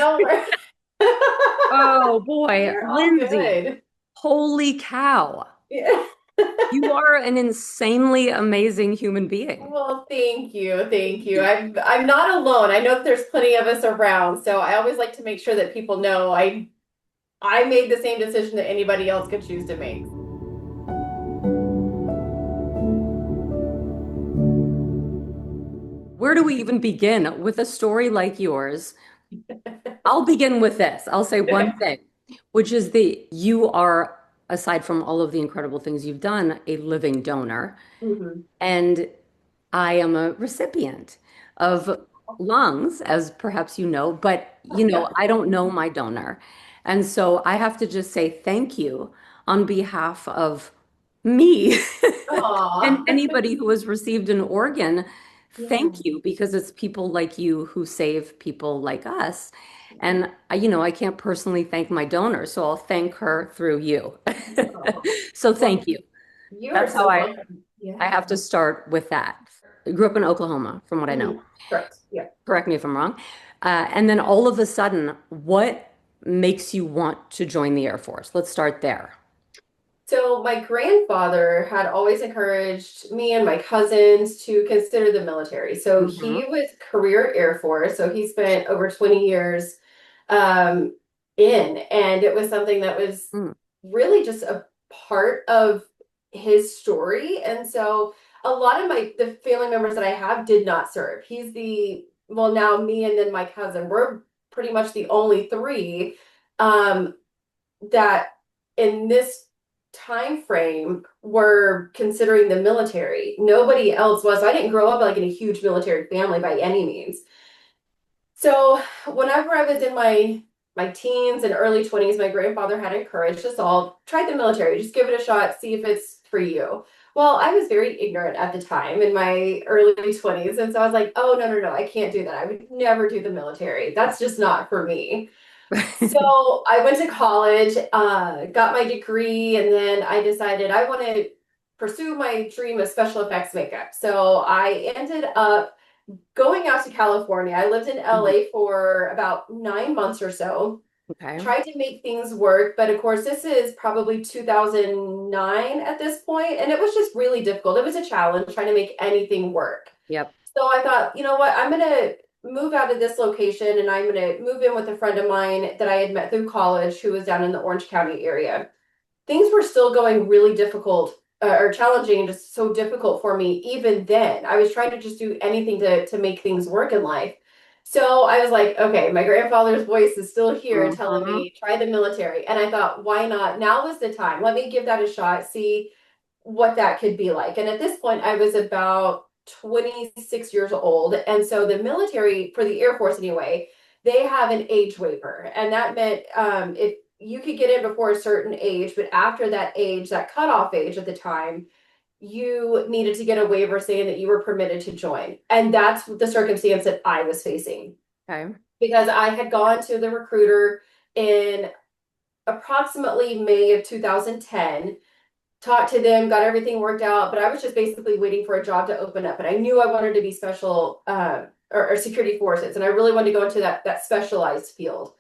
No, Oh boy, you're all Lindsay, good. holy cow. Yeah. You are an insanely amazing human being. Well, thank you. Thank you. I'm not alone. I know that there's plenty of us around, so I always like to make sure that people know I made the same decision that anybody else could choose to make. Where do we even begin with a story like yours? I'll begin with this. I'll say one Okay. thing, which is that you are, aside from all of the incredible things you've done, a living donor. Mhm. And I am a recipient of lungs, as perhaps you know, but I don't know my donor. And so I have to just say thank you on behalf of me and Aw. anybody who has received an organ. Yeah. Thank you, because it's people like you who save people like us. And I can't personally thank my donor, so I'll thank her through you. Oh. So Well, thank you. you are That's how so I welcome. I Yeah. have to start with that. I grew up in Oklahoma, from what I know. Mhm. Correct. Yeah. Correct me if I'm wrong. And then all of a sudden, what makes you want to join the Air Force? Let's start there. So my grandfather had always encouraged me and my cousins to consider the military. So Hmm. he was career Air Force. So he spent over 20 years um, and it was something that was Mm. really just a part of his story. And so a lot of the family members that I have did not serve. Well, now me and then my cousin, we're pretty much the only three um, that in this time frame were considering the military. Nobody else was. I didn't grow up like in a huge military family by any means. So whenever I was in my teens and early 20s, my grandfather had encouraged us all, try the military, just give it a shot, see if it's for you. Well, I was very ignorant at the time in my early 20s. And so I was like, oh, no, no, no, I can't do that. I would never do the military. That's just not for me. So I went to college, got my degree, and then I decided I want to pursue my dream of special effects makeup. So I ended up going out to California. I lived in Mhm. LA for about 9 months or so. Okay. Tried to make things work, but of course, this is probably 2009 at this point, and it was just really difficult. It was a challenge trying to make anything work. Yep. So I thought, you know what, I'm gonna move out of this location and I'm gonna move in with a friend of mine that I had met through college who was down in the Orange County area. Things were still going really difficult or challenging and just so difficult for me even then. I was trying to just do anything to make things work in life. So I was like, okay, my grandfather's voice is still here telling Hmm. me try the military. And I thought, why not? Now is the time. Let me give that a shot, see what that could be like. And at this point, I was about 26 years old. And so the military, for the Air Force anyway, they have an age waiver. And that meant if you could get in before a certain age, but after that age, that cutoff age at the time, you needed to get a waiver saying that you were permitted to join. And that's the circumstance that I was facing Okay. because I had gone to the recruiter in approximately May of 2010, talked to them, got everything worked out, but I was just basically waiting for a job to open up. And I knew I wanted to be special or security forces, and I really wanted to go into that specialized field.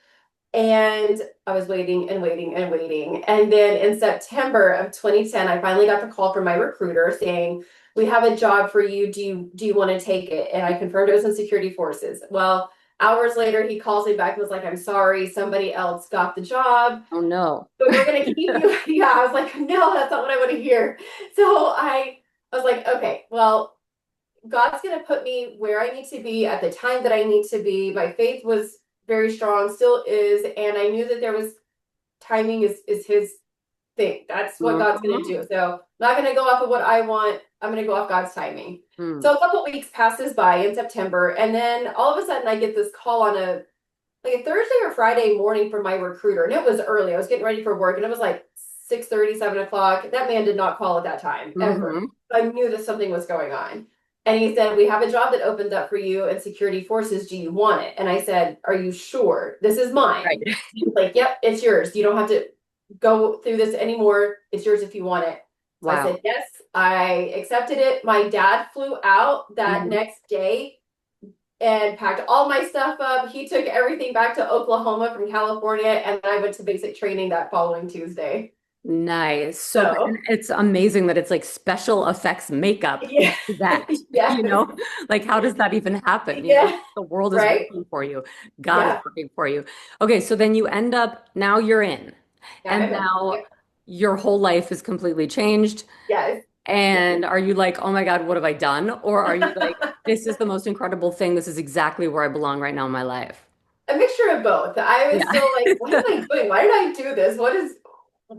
And I was waiting and waiting and waiting. And then in September of 2010, I finally got the call from my recruiter saying, "We have a job for you. Do you want to take it?" And I confirmed it was in security forces. Well, hours later, he calls me back and was like, "I'm sorry, somebody else got the job, Oh no. but we're gonna keep you." Yeah, I was like, "No, that's not what I want to hear." So I was like, "Okay, well, God's going to put me where I need to be at the time that I need to be." My faith was very strong, still is, and I knew that there was timing is his thing. That's what God's going to Hmm. do. So I'm not going to go off of what I want. I'm going to go off God's timing. Hmm. So a couple weeks passes by in September, and then all of a sudden I get this call on a Thursday or Friday morning from my recruiter, and it was early. I was getting ready for work, and it was like 6:30, 7 o'clock. That man did not call at that time ever. Hmm. I knew that something was going on. And he said, "We have a job that opened up for you in security forces. Do you want it?" And I said, "Are you sure? This is Right. mine." He was like, "Yep, it's yours. You don't have to go through this anymore. It's yours if you want it." So I Wow. said, yes, I accepted it. My dad flew out that Hmm. next day and packed all my stuff up. He took everything back to Oklahoma from California, and I went to basic training that following Tuesday. Nice. So and So, it's amazing that it's like special effects makeup to yeah, do that, you yes, know? Like how does that even happen? You know, yeah, the world is right, working for you. God is yeah, working for you. Okay, so then you end up now you're in. yeah, And I'm in. now Yep. your whole life is completely changed. Yes, yes. And are you like, "Oh my God, what have I done?" Or are you like, "This is the most incredible thing. This is exactly where I belong right now in my life." A mixture of both. I was Yeah. still like, what am I doing? Why did I do this?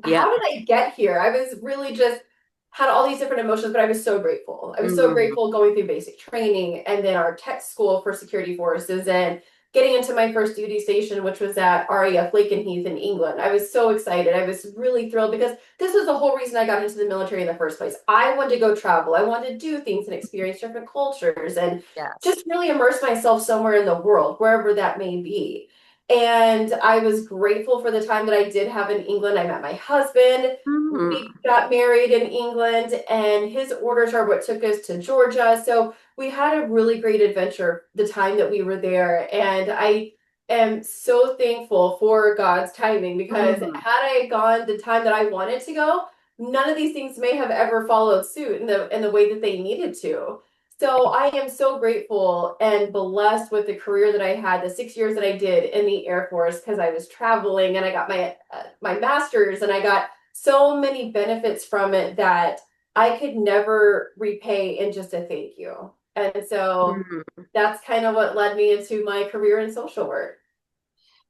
Yeah. How did I get here? I was really just had all these different emotions, but I was so grateful. I was so Mm, grateful going through basic training and then our tech school for security forces and getting into my first duty station, which was at RAF Lakenheath in England. I was so excited. I was really thrilled because this was the whole reason I got into the military in the first place. I wanted to go travel. I wanted to do things and experience different cultures and yes. just really immerse myself somewhere in the world, wherever that may be. And I was grateful for the time that I did have in England. I met my husband. We Mm, got married in England, and his orders are what took us to Georgia. So we had a really great adventure the time that we were there. And I am so thankful for God's timing because mm. had I gone the time that I wanted to go, none of these things may have ever followed suit in the way that they needed to. So I am so grateful and blessed with the career that I had, the 6 years that I did in the Air Force, because I was traveling and I got my master's and I got so many benefits from it that I could never repay in just a thank you. And so Mm. that's kind of what led me into my career in social work.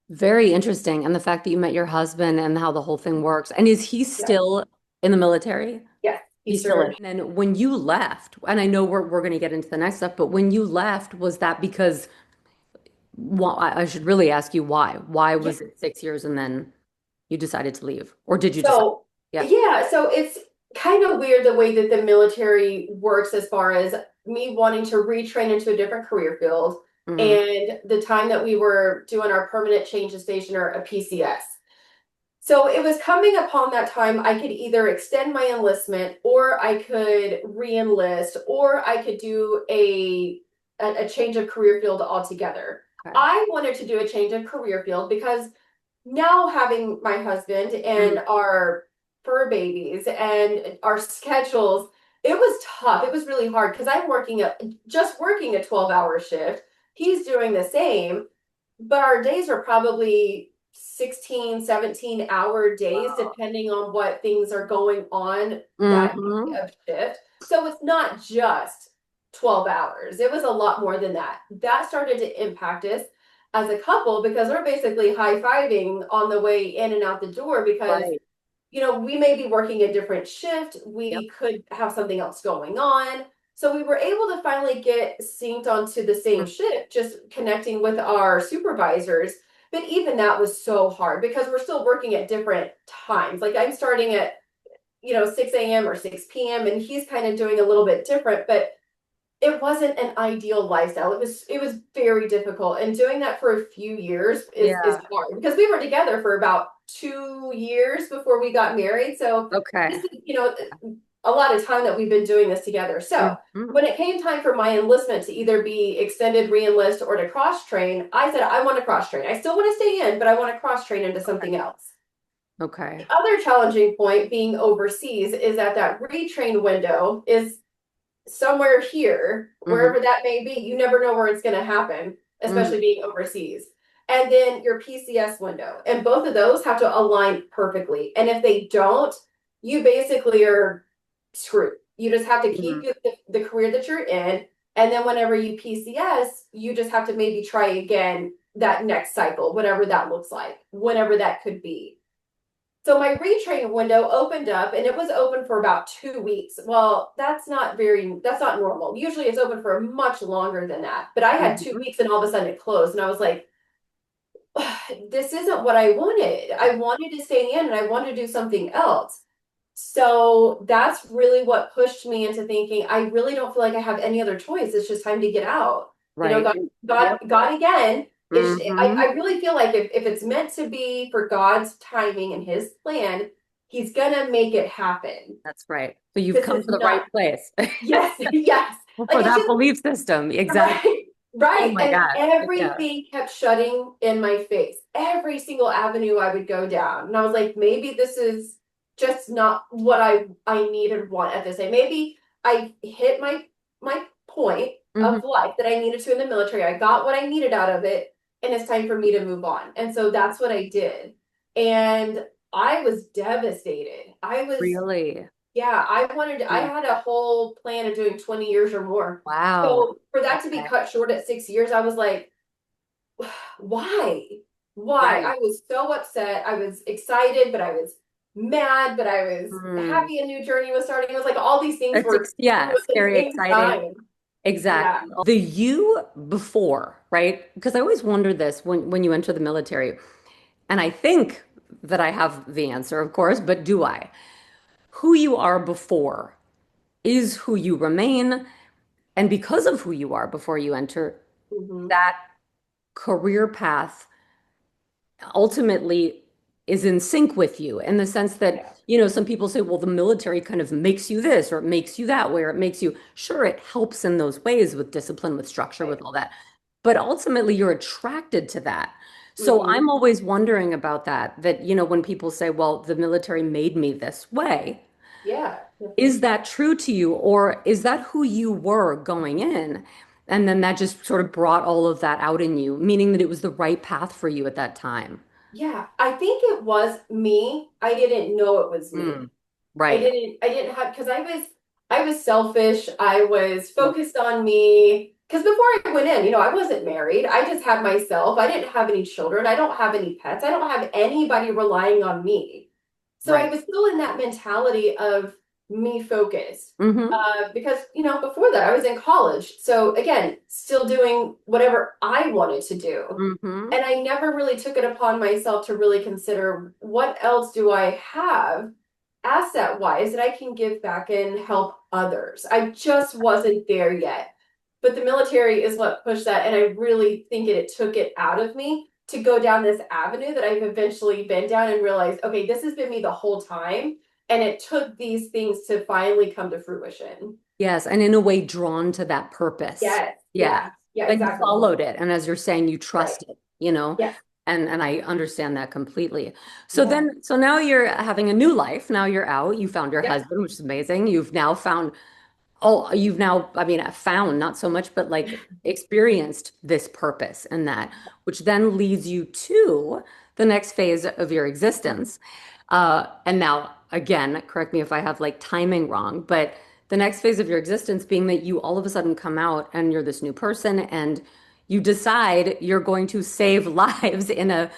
Very interesting. And the fact that you met your husband and how the whole thing works. And is he Yeah. still in the military? Yes, he He's still in. served. And then when you left, and I know we're going to get into the next stuff, but when you left, was that because, well, I should really ask you why? Why Yeah. was it 6 years and then you decided to leave? Or did you decide? So, Yeah. yeah, so it's kind of weird the way that the military works as far as me wanting to retrain into a different career field Hmm. and the time that we were doing our permanent change of station or a PCS. So it was coming upon that time I could either extend my enlistment or I could re-enlist or I could do a change of career field altogether. Okay. I wanted to do a change of career field because now having my husband Mm, and our fur babies and our schedules, it was tough. It was really hard because I'm working a 12-hour shift. He's doing the same, but our days are probably 16, 17-hour days, wow. depending on what things are going on that day Hmm. of shift. So it's not just 12 hours. It was a lot more than that. That started to impact us as a couple because we're basically high-fiving on the way in and out the door because Right. we may be working a different shift. Yep. We could have something else going on. So we were able to finally get synced onto the same shift, just connecting with our supervisors. But even that was so hard because we're still working at different times. Like I'm starting at, 6 a.m. or 6 p.m. and he's kind of doing a little bit different, but it wasn't an ideal lifestyle. It was very difficult. And doing that for a few years is Yeah. hard because we were together for about 2 years before we got married. So this Okay. is, a lot of time that we've been doing this together. So Hmm. when it came time for my enlistment to either be extended re-enlist or to cross train, I said I want to cross train. I still want to stay in, but I want to cross train into Okay. something else. Okay. The other challenging point being overseas is that retrain window is somewhere here, Hmm. wherever that may be, you never know where it's going to happen, Hmm. especially being overseas. And then your PCS window. And both of those have to align perfectly. And if they don't, you basically are screwed. You just have to Hmm. keep the career that you're in. And then whenever you PCS, you just have to maybe try again that next cycle, whatever that looks like, whenever that could be. So my retrain window opened up and it was open for about 2 weeks. Well, that's not normal. Usually it's open for much longer than that. But I had two Hmm. weeks and all of a sudden it closed. And I was like, this isn't what I wanted. I wanted to stay in and I wanted to do something else. So that's really what pushed me into thinking, I really don't feel like I have any other choice. It's just time to get out. Right. Yep. God again. I Hmm. really feel like if it's meant to be for God's timing and his plan, he's gonna make it happen. That's right. So you've This come is to the right not, place yes, yes. for Like it's that just belief system. Exactly. right. Oh Right. my And gosh. Yeah. everything kept shutting in my face. Every single avenue I would go down. And I was like, maybe this is just not what I need and want at this time. Maybe I hit my point Hmm. of life that I needed to in the military. I got what I needed out of it, and it's time for me to move on. And so that's what I did. And I was devastated. I was Really? yeah, I Mm. had a whole plan of doing 20 years or more. Wow. So for that to be Okay. cut short at 6 years, I was like, why? Why? Right. I was so upset. I was excited, but I was mad, but I was Mm. happy a new journey was starting. It was like all these things That's were yeah, true at the scary, same exciting. time. Yeah. Exactly. The you before, right? Because I always wonder this when you enter the military, and I think that I have the answer, of course, but do I? Who you are before is who you remain, and because of who you are before you enter Hmm. that career path ultimately is in sync with you in the sense that, Yeah. some people say, well, the military kind of makes you this or it makes you that way or it makes you, sure, it helps in those ways with discipline, with structure, with Right. all that. But ultimately, you're attracted to that. So Hmm. I'm always wondering about that, when people say, well, the military made me this way, Yeah. is that true to you or is that who you were going in? And then that just sort of brought all of that out in you, meaning that it was the right path for you at that time. Yeah. I think it was me. I didn't know it was Mm. me. Right. I didn't have because I was selfish. I was Mm. focused on me. Because before I went in, I wasn't married. I just had myself. I didn't have any children. I don't have any pets. I don't have anybody relying on me. So I Right. was still in that mentality of me focused. Hmm. Because, before that I was in college. So again, still doing whatever I wanted to do. Hmm. And I never really took it upon myself to really consider what else do I have asset wise that I can give back and help others. I just wasn't there yet. But the military is what pushed that. And I really think it took it out of me to go down this avenue that I've eventually been down and realized, okay, this has been me the whole time. And it took these things to finally come to fruition. Yes. And in a way, drawn to that purpose. Yes. Yeah. Yeah, Then you exactly. followed it. And as you're saying, you Right. trust it. Yes. And I understand that completely. Yeah. So now you're having a new life. Now you're out. You found your Yep. husband, which is amazing. You've now found Oh, you've now, I mean, found not so much, but like experienced this purpose and that, which then leads you to the next phase of your existence. And now, again, correct me if I have like timing wrong, but the next phase of your existence being that you all of a sudden come out and you're this new person and you decide you're going to save lives in a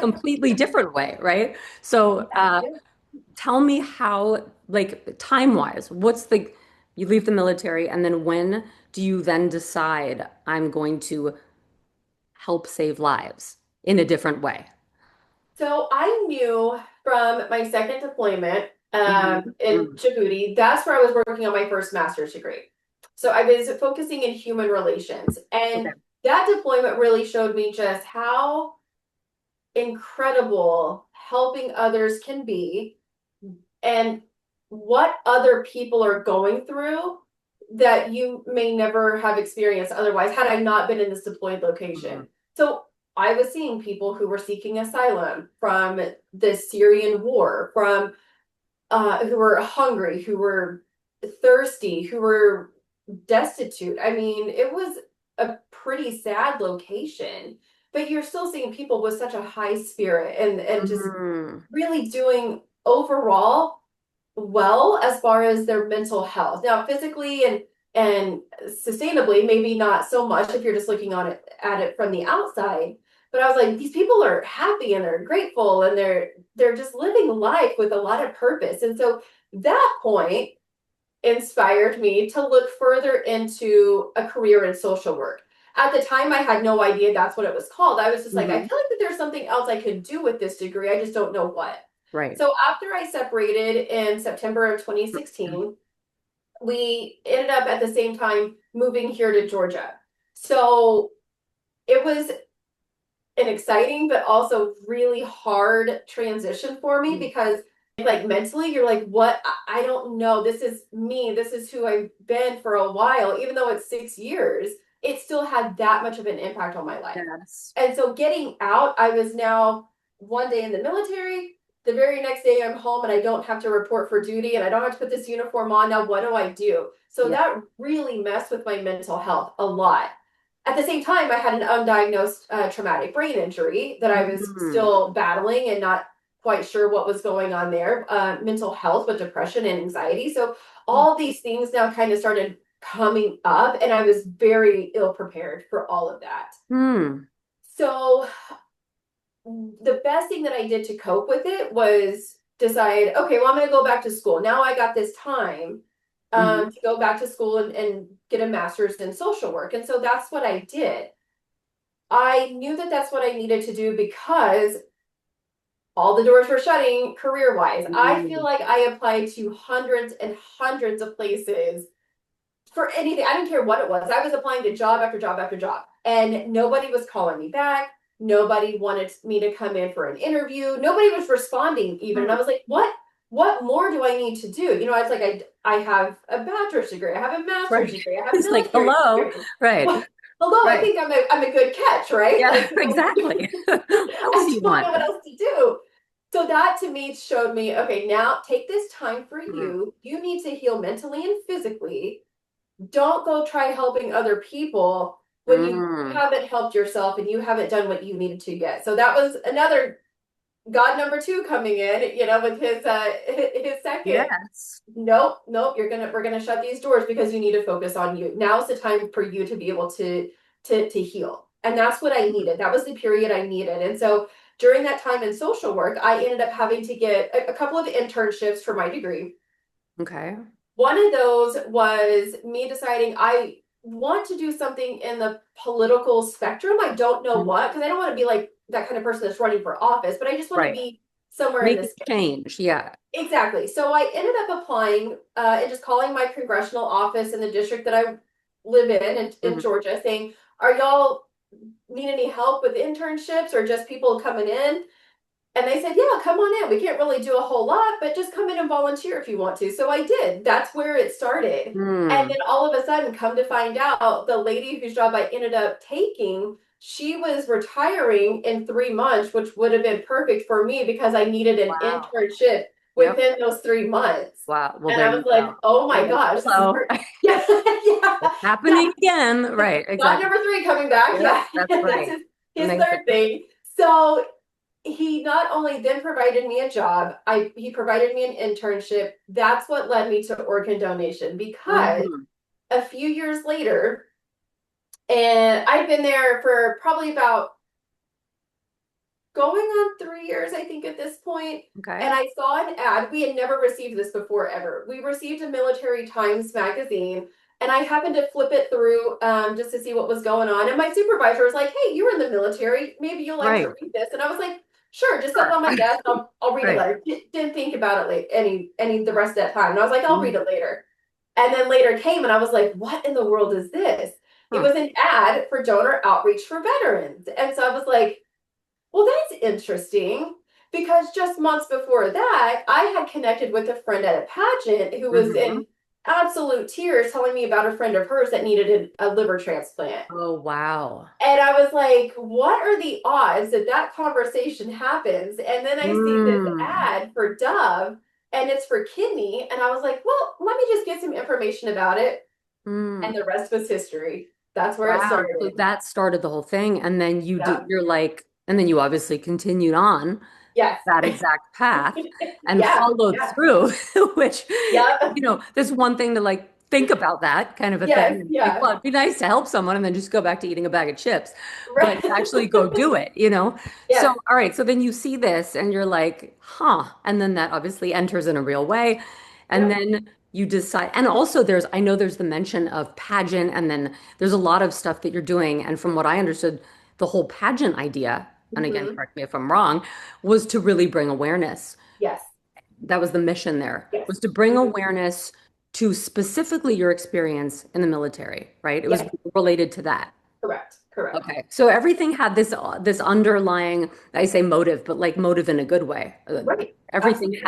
completely different way, right? So, Yeah. tell me how, like time wise, you leave the military and then when do you then decide I'm going to help save lives in a different way? So I knew from my second deployment Hmm. in Mm. Djibouti, that's where I was working on my first master's degree. So I was focusing in human relations. Okay. And that deployment really showed me just how incredible helping others can be and what other people are going through that you may never have experienced otherwise had I not been in this deployed Mhm. location. So I was seeing people who were seeking asylum from the Syrian war, from who were hungry, who were thirsty, who were destitute. I mean, it was a pretty sad location, but you're still seeing people with such a high spirit and just Mm. really doing overall well as far as their mental health. Now, physically and sustainably, maybe not so much if you're just looking on it at it from the outside. But I was like, these people are happy and they're grateful and they're just living life with a lot of purpose. And so that point inspired me to look further into a career in social work. At the time, I had no idea that's what it was called. I was just like, I Hmm. feel like that there's something else I could do with this degree. I just don't know what. Right. So after I separated in September of 2016, we ended up at the same time moving here to Georgia. So it was an exciting but also really hard transition for me Mm. because like mentally you're like what I don't know, this is me, this is who I've been for a while even though it's 6 years. it still had that much of an impact on my life. Yes. And so getting out, I was now one day in the military. The very next day, I'm home and I don't have to report for duty and I don't have to put this uniform on. Now, what do I do? So Yeah. that really messed with my mental health a lot. At the same time, I had an undiagnosed traumatic brain injury that I was Mhm. still battling and not quite sure what was going on there. Mental health with depression and anxiety. So all these things now kind of started coming up, and I was very ill prepared for all of that. Hmm. So the best thing that I did to cope with it was decide, okay, well, I'm going to go back to school. Now I got this time Hmm. to go back to school and get a master's in social work. And so that's what I did. I knew that that's what I needed to do because all the doors were shutting career wise. I feel Mm. like I applied to hundreds and hundreds of places for anything. I didn't care what it was. I was applying to job after job after job, and nobody was calling me back. Nobody wanted me to come in for an interview. Nobody was responding even. And I was like, what? What more do I need to do? You know, I was like, I have a bachelor's degree. I have a master's Right. degree. I have It's like, military hello. experience. Right. Well, hello, I Right. think I'm a good catch, right? Yeah, Like, exactly. What else do I you don't know want? what else to do. So that to me showed me, okay, now take this time for Mm. you. You need to heal mentally and physically. Don't go try helping other people when you Mm. haven't helped yourself and you haven't done what you needed to yet. So that was another God number two coming in, you know, with his second. Yes. Nope, nope, we're gonna shut these doors because you need to focus on you. Now's the time for you to be able to heal. And that's what I needed. That was the period I needed. And so during that time in social work, I ended up having to get a couple of internships for my degree. Okay. One of those was me deciding I want to do something in the political spectrum. I don't know Mm. what, because I don't want to be like that kind of person that's running for office, but I just want to Right. be somewhere in Make a this space. change. Yeah. Exactly. So I ended up applying and just calling my congressional office in the district that I live in Mhm. Georgia, saying, "Are y'all need any help with internships or just people coming in?" And they said, yeah, come on in. We can't really do a whole lot, but just come in and volunteer if you want to. So I did. That's where it started. And then Mm. all of a sudden, come to find out, the lady whose job I ended up taking, she was retiring in 3 months, which would have been perfect for me because I needed an Wow. internship Yep. within those 3 months. Wow. Well, And there I was you like, go. oh You're my like, gosh, this is hello. great. Yeah, yeah, It's yeah. happening again. Right. God Exactly. number three coming back. Yep. Yeah, That's that's right. his Amazing. third thing. So he not only then provided me a job, he provided me an internship. That's what led me to organ donation because Hmm. a few years later, and I've been there for probably about going on 3 years, I think, at this point. Okay. And I saw an ad. We had never received this before ever. We received a Military Times magazine, and I happened to flip it through just to see what was going on. And my supervisor was like, "Hey, you were in the military. Maybe you'll like to Right. read this." And I was like, "Sure, just set it Sure. on my desk. I'll read it Right. later." Didn't think about it like any the rest of that time. And I was like, "I'll read Mhm. it later." And then later came, and I was like, "What in the world is this?" It Huh. was an ad for donor outreach for veterans, and so I was like, well, that's interesting because just months before that, I had connected with a friend at a pageant who was Hmm. in absolute tears telling me about a friend of hers that needed a liver transplant. Oh, wow. And I was like, what are the odds that that conversation happens? And then I see this Mm. ad for Dove and it's for kidney. And I was like, well, let me just get some information about it. And Mm. the rest was history. That's where it Wow. So started. that started the whole thing. And then you did, Yep. you're like, and then you obviously continued on Yes. that exact path and Yeah. followed Yeah. through, which, Yep. there's one thing to like think about that kind of a thing Yes. and think, Yeah. well, it'd be nice to help someone and then just go back to eating a bag of chips, but Right. to actually go do it. So, Yes. all right. So then you see this and you're like, huh. And then that obviously enters in a real way. And Yep. then you decide, and also I know there's the mention of pageant, and then there's a lot of stuff that you're doing. And from what I understood, the whole pageant idea, and again, Hmm. correct me if I'm wrong, was to really bring awareness. Yes. That was the mission there, Yes. was to bring Hmm. awareness to specifically your experience in the military, right? It was Yes. related to that. Correct. Correct. Okay. So everything had this underlying, I say motive, but like motive in a good way. Right. Everything Absolutely. you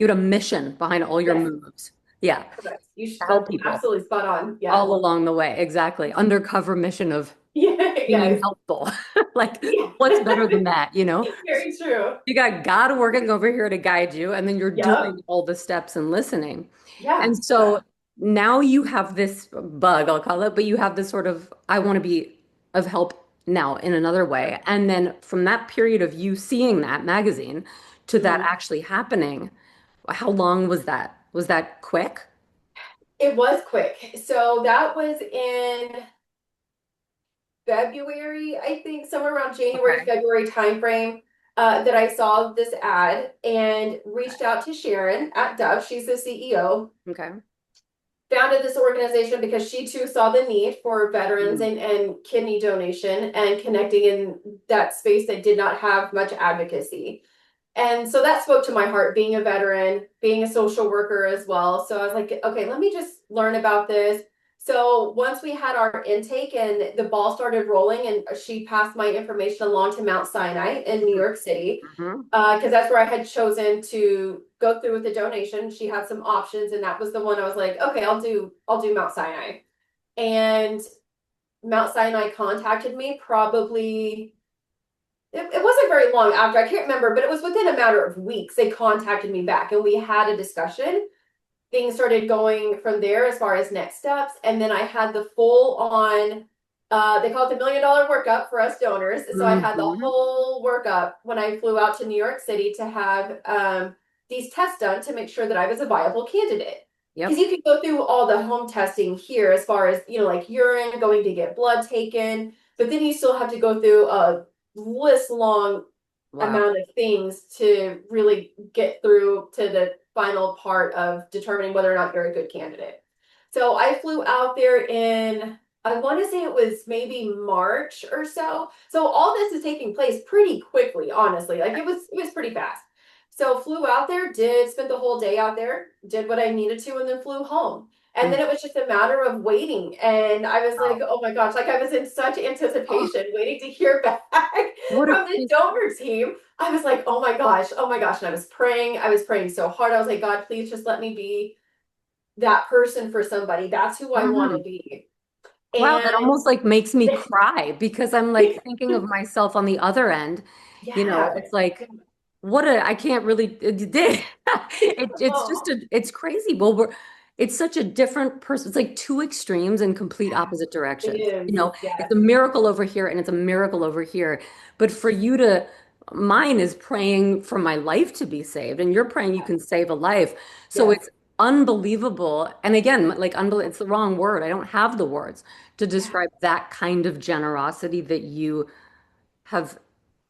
had a mission behind all your Yes. moves. Yeah, Correct. to help That's people absolutely spot on. Yes. all along the way. Exactly. Undercover mission of Yeah, being yes. helpful. Like, Yeah. what's better than that, you know? Very true. You got God working over here to guide you, and then you're doing Yep. all the steps and listening. Yeah. And so now you have this bug, I'll call it, but you have this sort of, I want to be of help now in another way. And then from that period of you seeing that magazine to that Mhm. actually happening, how long was that? Was that quick? It was quick. So that was in February, I think, somewhere around January, Okay. February timeframe, that I saw this ad and reached out to Sharon at Dove. She's the CEO. Okay. Founded this organization because she too saw the need for veterans Mm, and kidney donation and connecting in that space that did not have much advocacy. And so that spoke to my heart, being a veteran, being a social worker as well. So I was like, okay, let me just learn about this. So once we had our intake and the ball started rolling, and she passed my information along to Mount Sinai in New York City, mhm. because that's where I had chosen to go through with the donation. She had some options, and that was the one I was like, okay, I'll do Mount Sinai. And Mount Sinai contacted me probably it wasn't very long after, I can't remember, but it was within a matter of weeks. They contacted me back and we had a discussion. Things started going from there as far as next steps. And then I had the full on, they call it the $1 million workup for us donors. So I had the Mhm. whole workup when I flew out to New York City to have these tests done to make sure that I was a viable candidate. Because Yep. you can go through all the home testing here as far as, like urine, going to get blood taken, but then you still have to go through a list long Wow. amount of things to really get through to the final part of determining whether or not you're a good candidate. So I flew out there in, I want to say it was maybe March or so. So all this is taking place pretty quickly, honestly. Like it was pretty fast. So flew out there, did spent the whole day out there, did what I needed to, and then flew home. And then Mm. it was just a matter of waiting. And I was like, Wow. oh my gosh, like I was in such Oh, anticipation, waiting to hear back what a from the crazy. donor team. I was like, oh my gosh, oh my gosh. And I was praying so hard. I was like, God, please just let me be that person for somebody. That's who I want to Mhm. be. Wow, that And almost like makes me cry because I'm like thinking of myself on the other end. yeah, It's like I can't really it did. It's just oh, it's crazy. Well, it's such a different person. It's like two extremes in complete yeah, opposite it directions. is. It's a Yes, miracle over here and it's a miracle over here. But for you to mine is praying for my life to be saved and you're praying you can save a life. So yes, it's unbelievable. And again, like it's the wrong word. I don't have the words to yeah, describe that kind of generosity that you have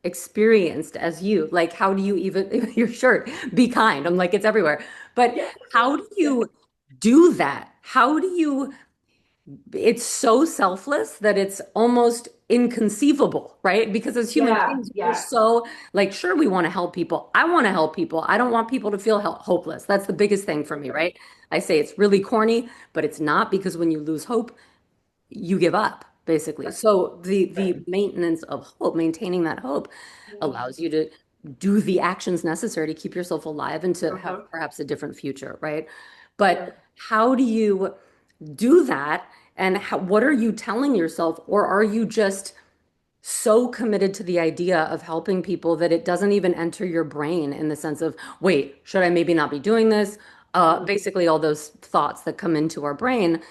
experienced as you. Like, how do you even, your shirt, be kind? I'm like, it's everywhere. But yeah, how do you do that? How do you, it's so selfless that it's almost inconceivable, right? Because as human yeah, beings, we're yeah, so like, sure, we want to help people. I want to help people. I don't want people to feel hopeless. That's the biggest thing for me, right? I say it's really corny, but it's not because when you lose hope, you give up basically. right, So right. the maintenance of hope, maintaining that hope Yeah. allows you to do the actions necessary to keep yourself alive and to have Uh-huh. perhaps a different future, right? But Right. how do you do that? And what are you telling yourself? Or are you just so committed to the idea of helping people that it doesn't even enter your brain in the sense of, wait, should I maybe not be doing this? Mhm. Basically, all those thoughts that come into our brain.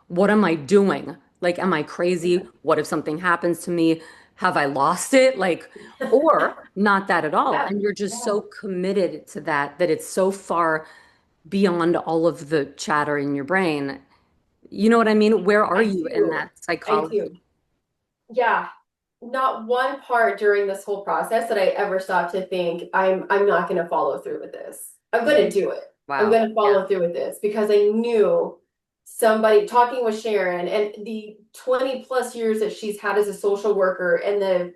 What am I doing? Like, am I crazy? What if something happens to me? Have I lost it? Like, or not that at all. Yeah, And you're just yeah, so committed to that that it's so far beyond all of the chatter in your brain. You know what I mean? Where are I you in do. that I psychology? do. Yeah, not one part during this whole process that I ever stopped to think I'm not going to follow through with this. I'm going to Mhm. do it. I'm Wow. going to Yeah. follow through with this because I knew somebody talking with Sharon and the 20 plus years that she's had as a social worker in the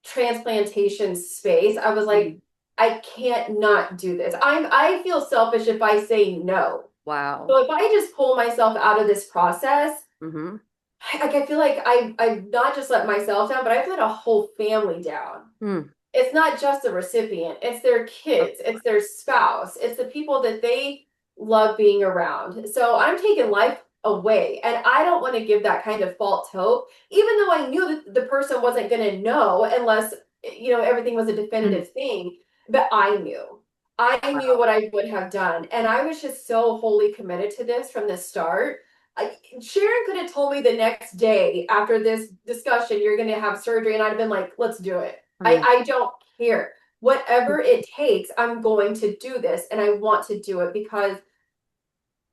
transplantation space. I was like, Mhm. I can't not do this. I feel selfish if I say no. Wow. So if I just pull myself out of this process, Hmm. like I feel like I've not just let myself down, but I've let a whole family down. Hmm. It's not just the recipient, it's their kids, it's their spouse, it's the people that they love being around. So I'm taking life away. And I don't want to give that kind of false hope, even though I knew that the person wasn't going to know unless, everything was a Mm. definitive thing. But I knew. I knew Wow. what I would have done. And I was just so wholly committed to this from the start. Sharon could have told me the next day after this discussion, you're going to have surgery. And I'd have been like, let's do it. Mm. I don't care. Whatever it takes, I'm going to do this. And I want to do it because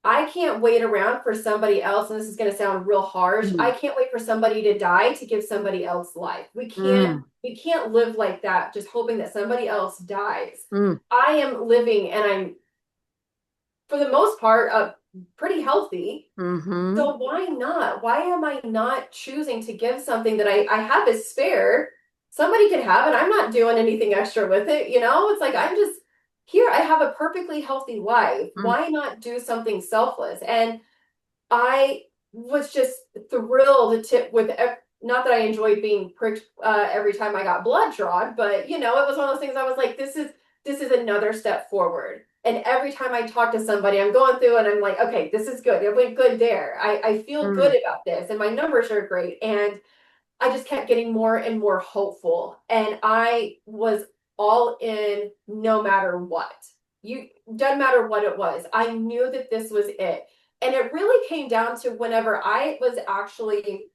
I can't wait around for somebody else. And this is going to sound real harsh. I Mm. can't wait for somebody to die to give somebody else life. Mm. We can't live like that, just hoping that somebody else dies. Mm. I am living and I'm, for the most part, pretty healthy. Mm-hmm. So why not? Why am I not choosing to give something that I have as spare? Somebody could have it. I'm not doing anything extra with it. It's like I'm just here. I have a perfectly healthy life. Mm. Why not do something selfless? And I was just thrilled to with not that I enjoyed being pricked every time I got blood drawn, but it was one of those things I was like, this is another step forward. And every time I talk to somebody, I'm going through and I'm like, okay, this is good. It went good there. I feel Mm. good about this, and my numbers are great. And I just kept getting more and more hopeful. And I was all in no matter what. You doesn't matter what it was. I knew that this was it. And it really came down to whenever I was actually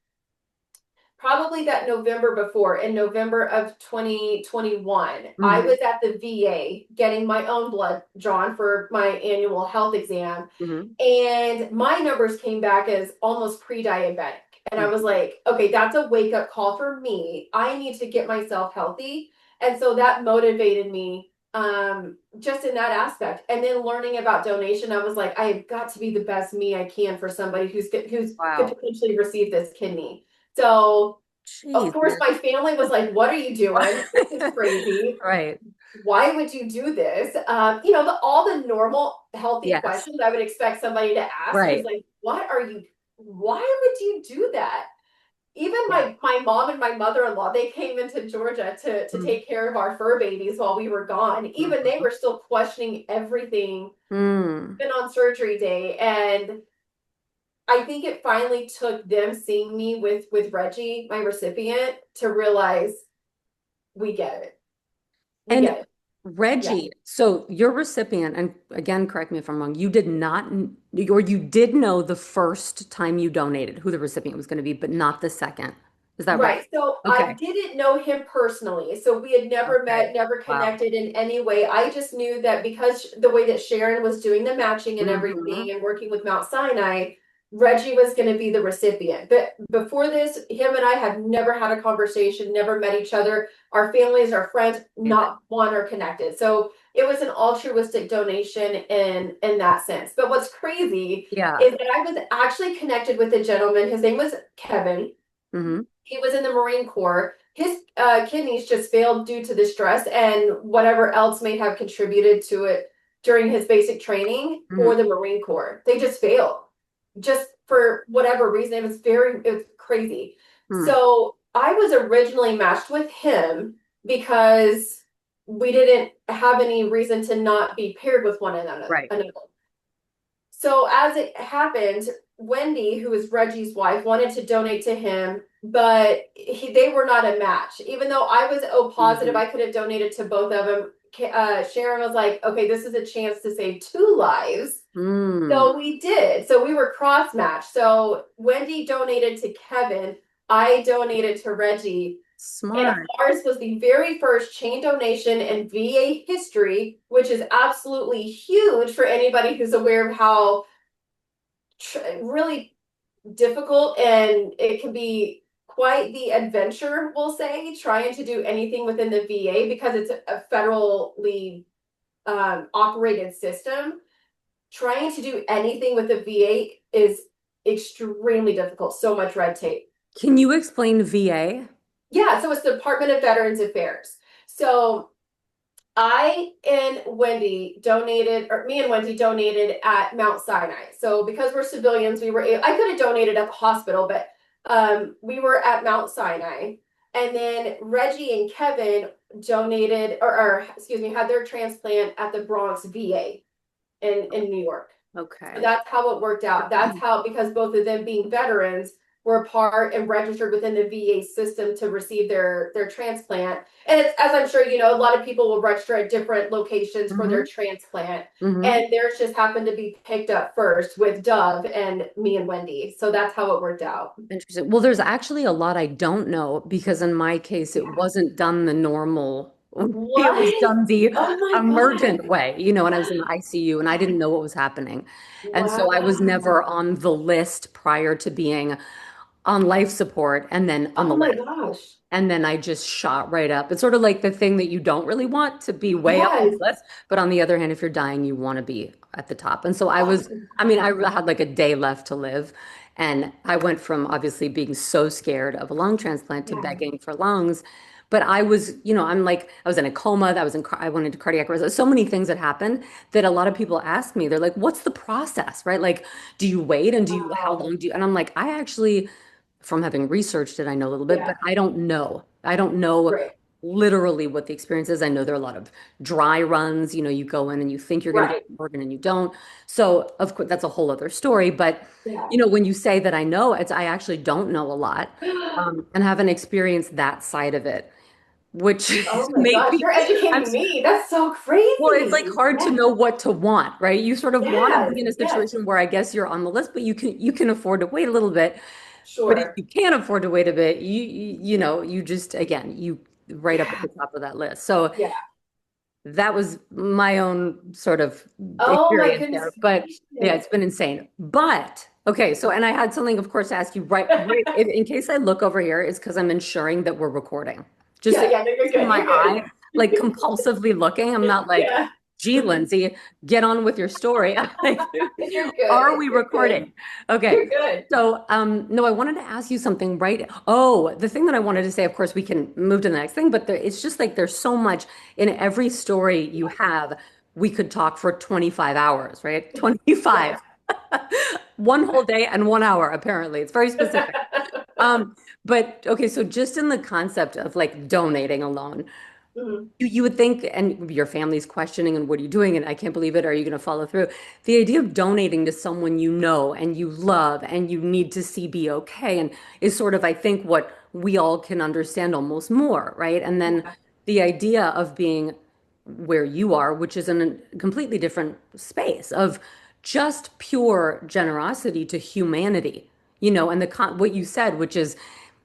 probably that November before, in November of 2021, I Mm-hmm. was at the VA getting my own blood drawn for my annual health exam. Mm-hmm. And my numbers came back as almost pre-diabetic. And I was like, okay, that's a wake up call for me. I need to get myself healthy. And so that motivated me just in that aspect. And then learning about donation, I was like, I have got to be the best me I can for somebody who's could Wow. potentially receive this kidney. So, of Jeez. course, my family was like, "What are you doing? This is crazy. Right. Why would you do this?" All the normal healthy Yes. questions I would expect somebody to ask was Right. like, "What are you? Why would you do that?" Even Yeah. my mom and my mother-in-law, they came into Georgia to Mm. take care of our fur babies while we were gone. Even they Mhm. were still questioning everything, Mm. even on surgery day, and I think it finally took them seeing me with Reggie, my recipient, to realize we get it. We And get it. Yeah. Reggie, so your recipient, and again, correct me if I'm wrong, you did not, or you did know the first time you donated who the recipient was going to be, but not the second. Is that right? Right. So I Okay. didn't know him personally. So we had never met, Okay. never Wow. connected in any way. I just knew that because the way that Sharon was doing the matching and Hmm. everything and working with Mount Sinai, Reggie was going to be the recipient. But before this, him and I had never had a conversation, never met each other. Our families, our friends, Amazing. not one are connected. So it was an altruistic donation in that sense. But what's crazy Yeah. is that I was actually connected with a gentleman. His name was Kevin. Hmm. He was in the Marine Corps. His kidneys just failed due to the stress and whatever else may have contributed to it during his basic training Hmm. for the Marine Corps. They just failed, just for whatever reason. It was crazy. Hmm. So I was originally matched with him because we didn't have any reason to not be paired with one another. Right. So as it happened, Wendy, who is Reggie's wife, wanted to donate to him, but they were not a match. Even though I was O positive, Hmm. I could have donated to both of them. Sharon was like, "Okay, this is a chance to save two lives." Mm. So we did. So we were cross matched. So Wendy donated to Kevin. I donated to Reggie. And Smart. ours was the very first chain donation in VA history, which is absolutely huge for anybody who's aware of how really difficult and it can be quite the adventure, we'll say, trying to do anything within the VA because it's a federally operated system. Trying to do anything with the VA is extremely difficult, so much red tape. Can you explain VA? Yeah, so it's the Department of Veterans Affairs. So I and Wendy donated, or me and Wendy donated at Mount Sinai. So because we're civilians, I could have donated at the hospital, but we were at Mount Sinai. And then Reggie and Kevin donated, or excuse me, had their transplant at the Bronx VA in New York. Okay. That's how it worked out. That's how, because both of them being veterans were part and registered within the VA system to receive their transplant. And it's, as I'm sure you know, a lot of people will register at different locations for their Hmm. transplant. Hmm. And theirs just happened to be picked up first with Dove and me and Wendy. So that's how it worked out. Interesting. Well, there's actually a lot I don't know because in my case, it Yeah. wasn't done the normal way. It was What? done the Oh my emergent God. way, and I was in the ICU and I didn't know what was happening. And so I was never Wow. on the list prior to being on life support and then on the Oh my list. gosh. And then I just shot right up. It's sort of like the thing that you don't really want to be way up on Yes. the list. But on the other hand, if you're dying, you want to be at the top. And so Oh my I mean, I God. had like a day left to live. And I went from obviously being so scared of a lung transplant to Yeah. begging for lungs. But I was, I'm like, I was in a coma. I went into cardiac arrest. So many things that happened that a lot of people ask me. They're like, what's the process, right? Like, do you wait and how Wow. long and I'm like, I actually, from having researched it, I know a little bit, Yeah. but I don't know. I don't know Right. literally what the experience is. I know there are a lot of dry runs. You go in and you think you're going to get Right. an organ and you don't. So, of course, that's a whole other story. But, Yeah. when you say that I know, I actually don't know a lot, and haven't experienced that side of it, which Oh is my gosh, maybe, you're I'm, educating me. That's so well, it's like crazy. hard to Yeah. know what to want, right? You sort of want to Yes. be in a Yes. situation where I guess you're on the list, but you can afford to wait a little bit. But if Sure. you can't afford to wait a bit, you just again, you right up at Yeah. the top of that list. So Yeah. that was my own sort of Oh my experience goodness there. But yeah, gracious. it's been insane. But okay, so and I had something, of course, to ask you right in case I look over here, it's because I'm ensuring that we're recording. Just Yeah. so Yeah. No, you're see good. my You're good. eye, like compulsively looking. I'm not like, Yeah. gee, Lindsay, get on with your story. I'm like, You're are good. we You're good. recording? Okay. You're good. So, no, I wanted to ask you something, right? Oh, the thing that I wanted to say, of course, we can move to the next thing, but it's just like there's so much in every story you have. We could talk for 25 hours, right? Yeah. 25. One whole day and 1 hour, apparently. It's very specific. Um, but okay, so just in the concept of like donating alone, Mhm. you would think, and your family's questioning, and what are you doing? And I can't believe it. Are you going to follow through? The idea of donating to someone you know and you love and you need to see be okay, and is sort of, I think, what we all can understand almost more, right? And then Yeah. the idea of being where you are, which is in a completely different space of just pure generosity to humanity, and what you said, which is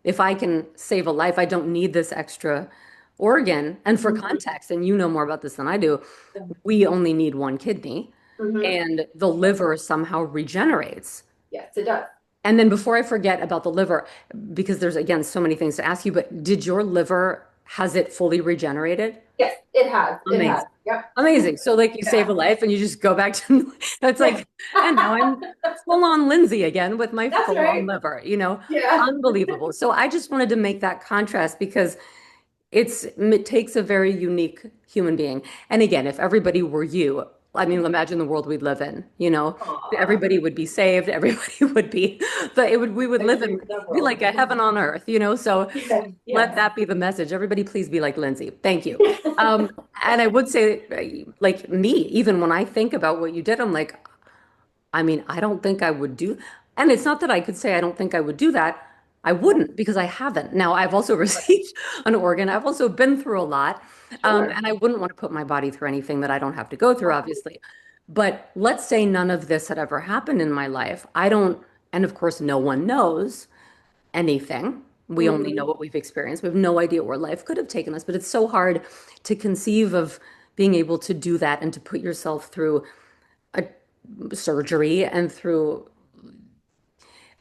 if I can save a life, I don't need this extra organ. And for Mhm. context, and you know more about this than I do, we only need one kidney, Mhm. and the liver somehow regenerates. Yes, it does. And then before I forget about the liver, because there's again so many things to ask you, but did your liver, has it fully regenerated? Yes, it has. It has. Amazing. Yep. Amazing. So like you save Yeah. a life and you just go back to it's Yeah. like, and now I'm full on Lindsay again with my That's full on right. liver, Yeah. unbelievable. So I just wanted to make that contrast because it takes a very unique human being. And again, if everybody were you, I mean, imagine the world we'd live in. Aw. Everybody would be saved, everybody would be, but we would A live in, dream of be like world. a heaven on earth. So Yes. let Yes. that be the message. Everybody, please be like Lindsay. Thank you. And I would say, like me, even when I think about what you did, I'm like, I mean, I don't think I would do, and it's not that I could say I don't think I would do that. I Yeah. wouldn't because I haven't. Now, I've also received an organ. I've also been through a lot. Sure. And I wouldn't want to put my body through anything that I don't have to go through, Oh. obviously. But let's say none of this had ever happened in my life. I don't, and of course, no one knows anything. We only know Mhm. what we've experienced. We have no idea where life could have taken us, but it's so hard to conceive of being able to do that and to put yourself through a surgery and through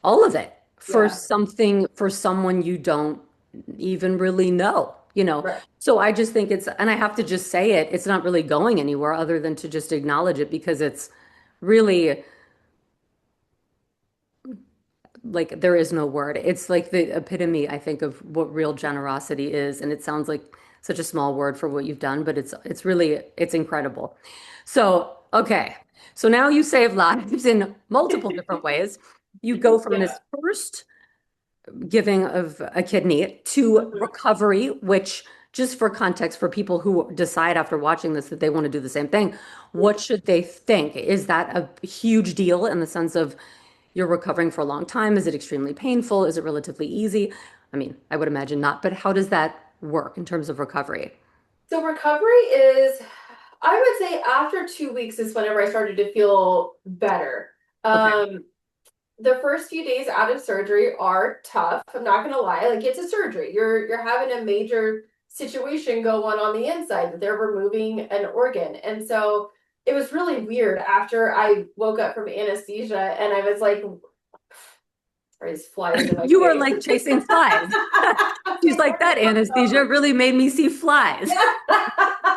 all of it Yeah. for someone you don't even really know. Right. So I just think and I have to just say it, it's not really going anywhere other than to just acknowledge it because it's really like there is no word. It's like the epitome, I think, of what real generosity is. And it sounds like such a small word for what you've done, but it's incredible. So, okay. So now you save lives in multiple different ways. You go from Yeah. this first giving of a kidney to Mhm. recovery, which just for context for people who decide after watching this that they want to do the same thing, what should they think? Is that a huge deal in the sense of you're recovering for a long time? Is it extremely painful? Is it relatively easy? I mean, I would imagine not, but how does that work in terms of recovery? So recovery is, I would say after 2 weeks is whenever I started to feel better. Okay. The first few days out of surgery are tough. I'm not gonna lie. Like it's a surgery. You're having a major situation go on the inside that they're removing an organ. And so it was really weird after I woke up from anesthesia and I was like, there's flies in my You were face. like chasing flies. She's like, that anesthesia really made me see flies,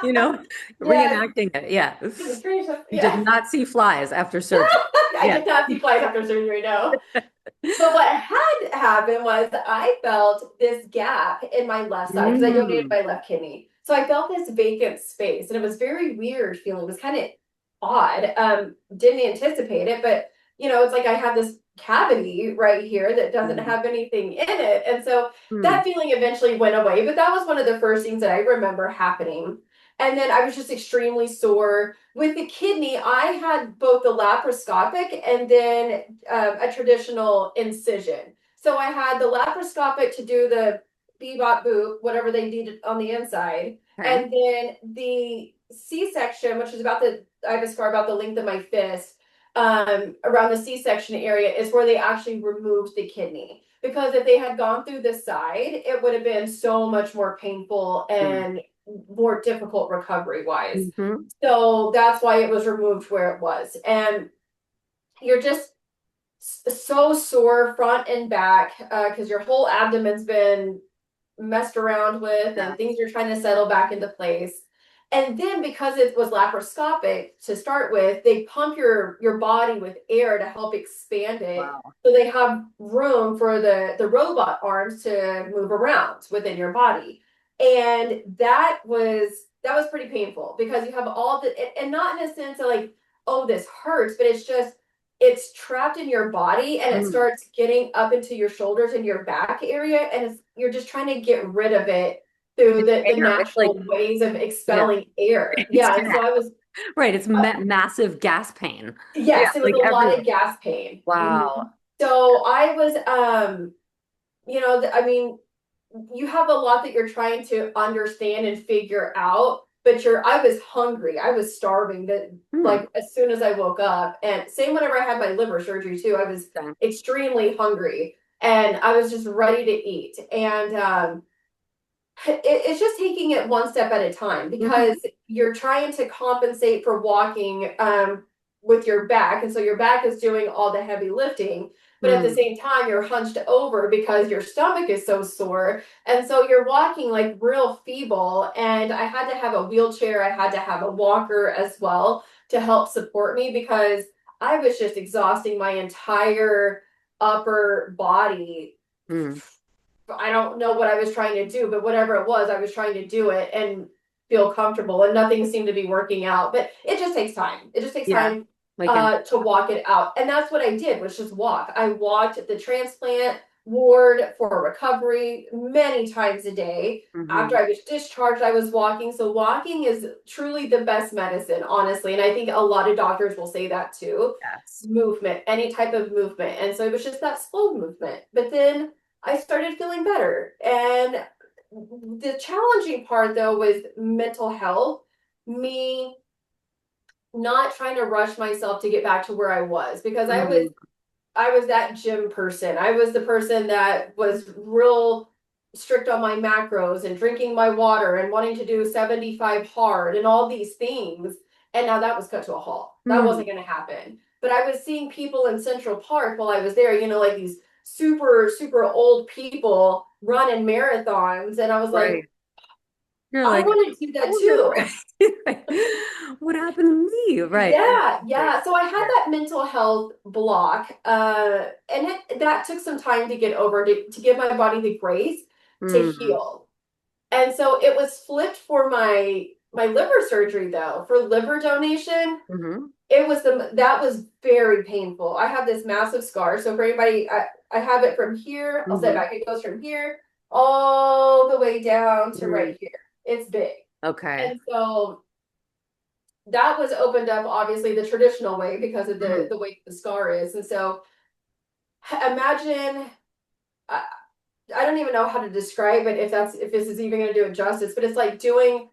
you know, Yes. reenacting it. Yeah. You did Yeah. not see flies after surgery. I Yeah. did not see flies after surgery, no. But what had happened was I felt this gap in my left side because I donated Mm. my left kidney. So I felt this vacant space, and it was very weird feeling. It was kind of odd. Didn't anticipate it, but it's like I have this cavity right here that doesn't Mm. have anything in it. And so Mm. that feeling eventually went away, but that was one of the first things that I remember happening. And then I was just extremely sore. With the kidney, I had both the laparoscopic and then a traditional incision. So I had the laparoscopic to do the bebop boop, whatever they did on the inside, Okay. and then the C-section, which is about I have a scar about the length of my fist, around the C-section area is where they actually removed the kidney. Because if they had gone through the side, it would have been so much more painful Mm. and more difficult recovery wise. Mhm. So that's why it was removed where it was. And you're just so sore front and back because your whole abdomen's been messed around with Yeah. and things are trying to settle back into place. And then because it was laparoscopic to start with, they pump your body with air to help expand it. Wow. So they have room for the robot arms to move around within your body. And that was pretty painful because you have all the and not in a sense of like, oh, this hurts, but it's trapped in your body and it Mm. starts getting up into your shoulders and your back area and you're just trying to get rid of it through It's the air. It's like, natural ways of yeah, expelling air. it's Yeah, and so I was right. It's uh, massive gas pain. Yeah, yes, it was like a lot everywhere. of gas pain. Wow. So I was I mean, you have a lot that you're trying to understand and figure out, but I was hungry. I was starving that Hmm. like as soon as I woke up. And same whenever I had my liver surgery too, I was Okay. extremely hungry and I was just ready to eat. And it's just taking it one step at a time Mhm. because you're trying to compensate for walking with your back. And so your back is doing all the heavy lifting. But at the Mm. same time, you're hunched over because your stomach is so sore. And so you're walking like real feeble. And I had to have a wheelchair, I had to have a walker as well to help support me because I was just exhausting my entire upper body. Mm. I don't know what I was trying to do, but whatever it was, I was trying to do it and feel comfortable, and nothing seemed to be working out. But it just takes time. It just takes Yeah. time Like an, to walk it out, and that's what I did was just walk. I walked the transplant ward for recovery many times a day. After mhm. I was discharged, I was walking. So walking is truly the best medicine, honestly, and I think a lot of doctors will say that too. Yes. Movement, any type of movement, and so it was just that slow movement. But then I started feeling better. And the challenging part though was mental health, me not trying to rush myself to get back to where I was because Mm. I was that gym person. I was the person that was real strict on my macros and drinking my water and wanting to do 75 hard and all these things. And now that was cut to a halt. That Mm. wasn't going to happen. But I was seeing people in Central Park while I was there, like these super, super old people running marathons. And I was like, Right. You're I like, want to do I that wonder too. what happened to me? Right. Yeah, Right. yeah. So I had Yeah. that mental health block, and that took some time to get over to give my body the grace to Mm. heal. And so it was flipped for my liver surgery though. For liver donation, Hmm. that was very painful. I have this massive scar. So for anybody, I have it from here. I'll step Hmm. back. It goes from here all the way down to Mm. right here. It's big. Okay. And so that was opened up obviously the traditional way because of Mhm. the way the scar is. And so imagine I, I don't even know how to describe it if this is even going to do it justice, but it's like doing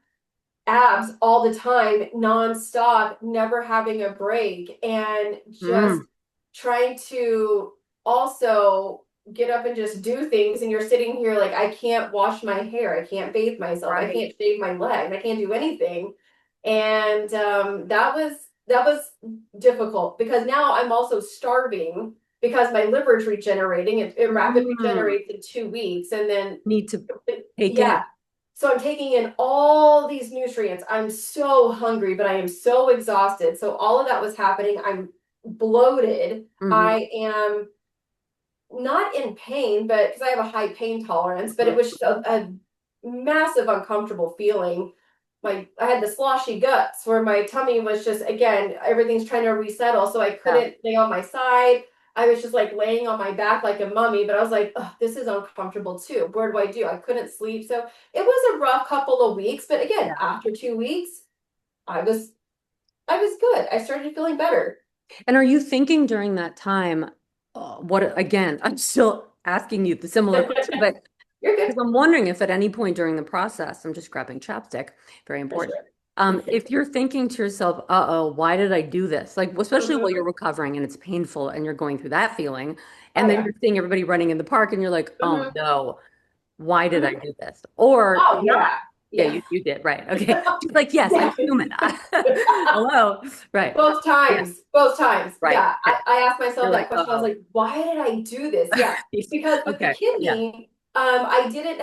abs all the time, nonstop, never having a break, and just Mm. trying to also get up and just do things. And you're sitting here like, I can't wash my hair, I can't bathe myself, I Right. can't shave my legs, I can't do anything. And that was difficult because now I'm also starving because my liver's regenerating. It rapid Mm. regenerates in 2 weeks, and then Need to take yeah, in. so I'm taking in all these nutrients. I'm so hungry, but I am so exhausted. So all of that was happening. I'm bloated. Hmm. I am not in pain, but because I have a high pain tolerance, but it was just a massive uncomfortable feeling. I had the sloshy guts where my tummy was just again, everything's trying to resettle. So I Yeah. couldn't lay on my side. I was just like laying on my back like a mummy, but I was like, oh, this is uncomfortable too. What do I do? I couldn't sleep. So it was a rough couple of weeks, but again, Yeah. after 2 weeks, I was I was good. I started feeling better. And are you thinking during that time, what again, I'm still asking you the similar question, but You're good. because I'm wondering if at any point during the process, I'm just grabbing chapstick, very For important. sure. If you're thinking to yourself, uh-oh, why did I do this? Like, especially while you're Mhm. recovering and it's painful and you're going through that feeling, Oh and then yeah. you're seeing everybody running in the park and you're like, oh Mhm. no, why did I Mhm. do this? Or Oh not. yeah. Yeah, Yeah. you did, right. Okay. She's like, yes, I'm Yeah. human. Hello. Right. Both Yeah, times. Both times. right. Yeah. Okay. I asked myself You're that like, question. I was uh-oh. like, why did I do this? Yeah. Because with the Okay. Yeah. kidney, I didn't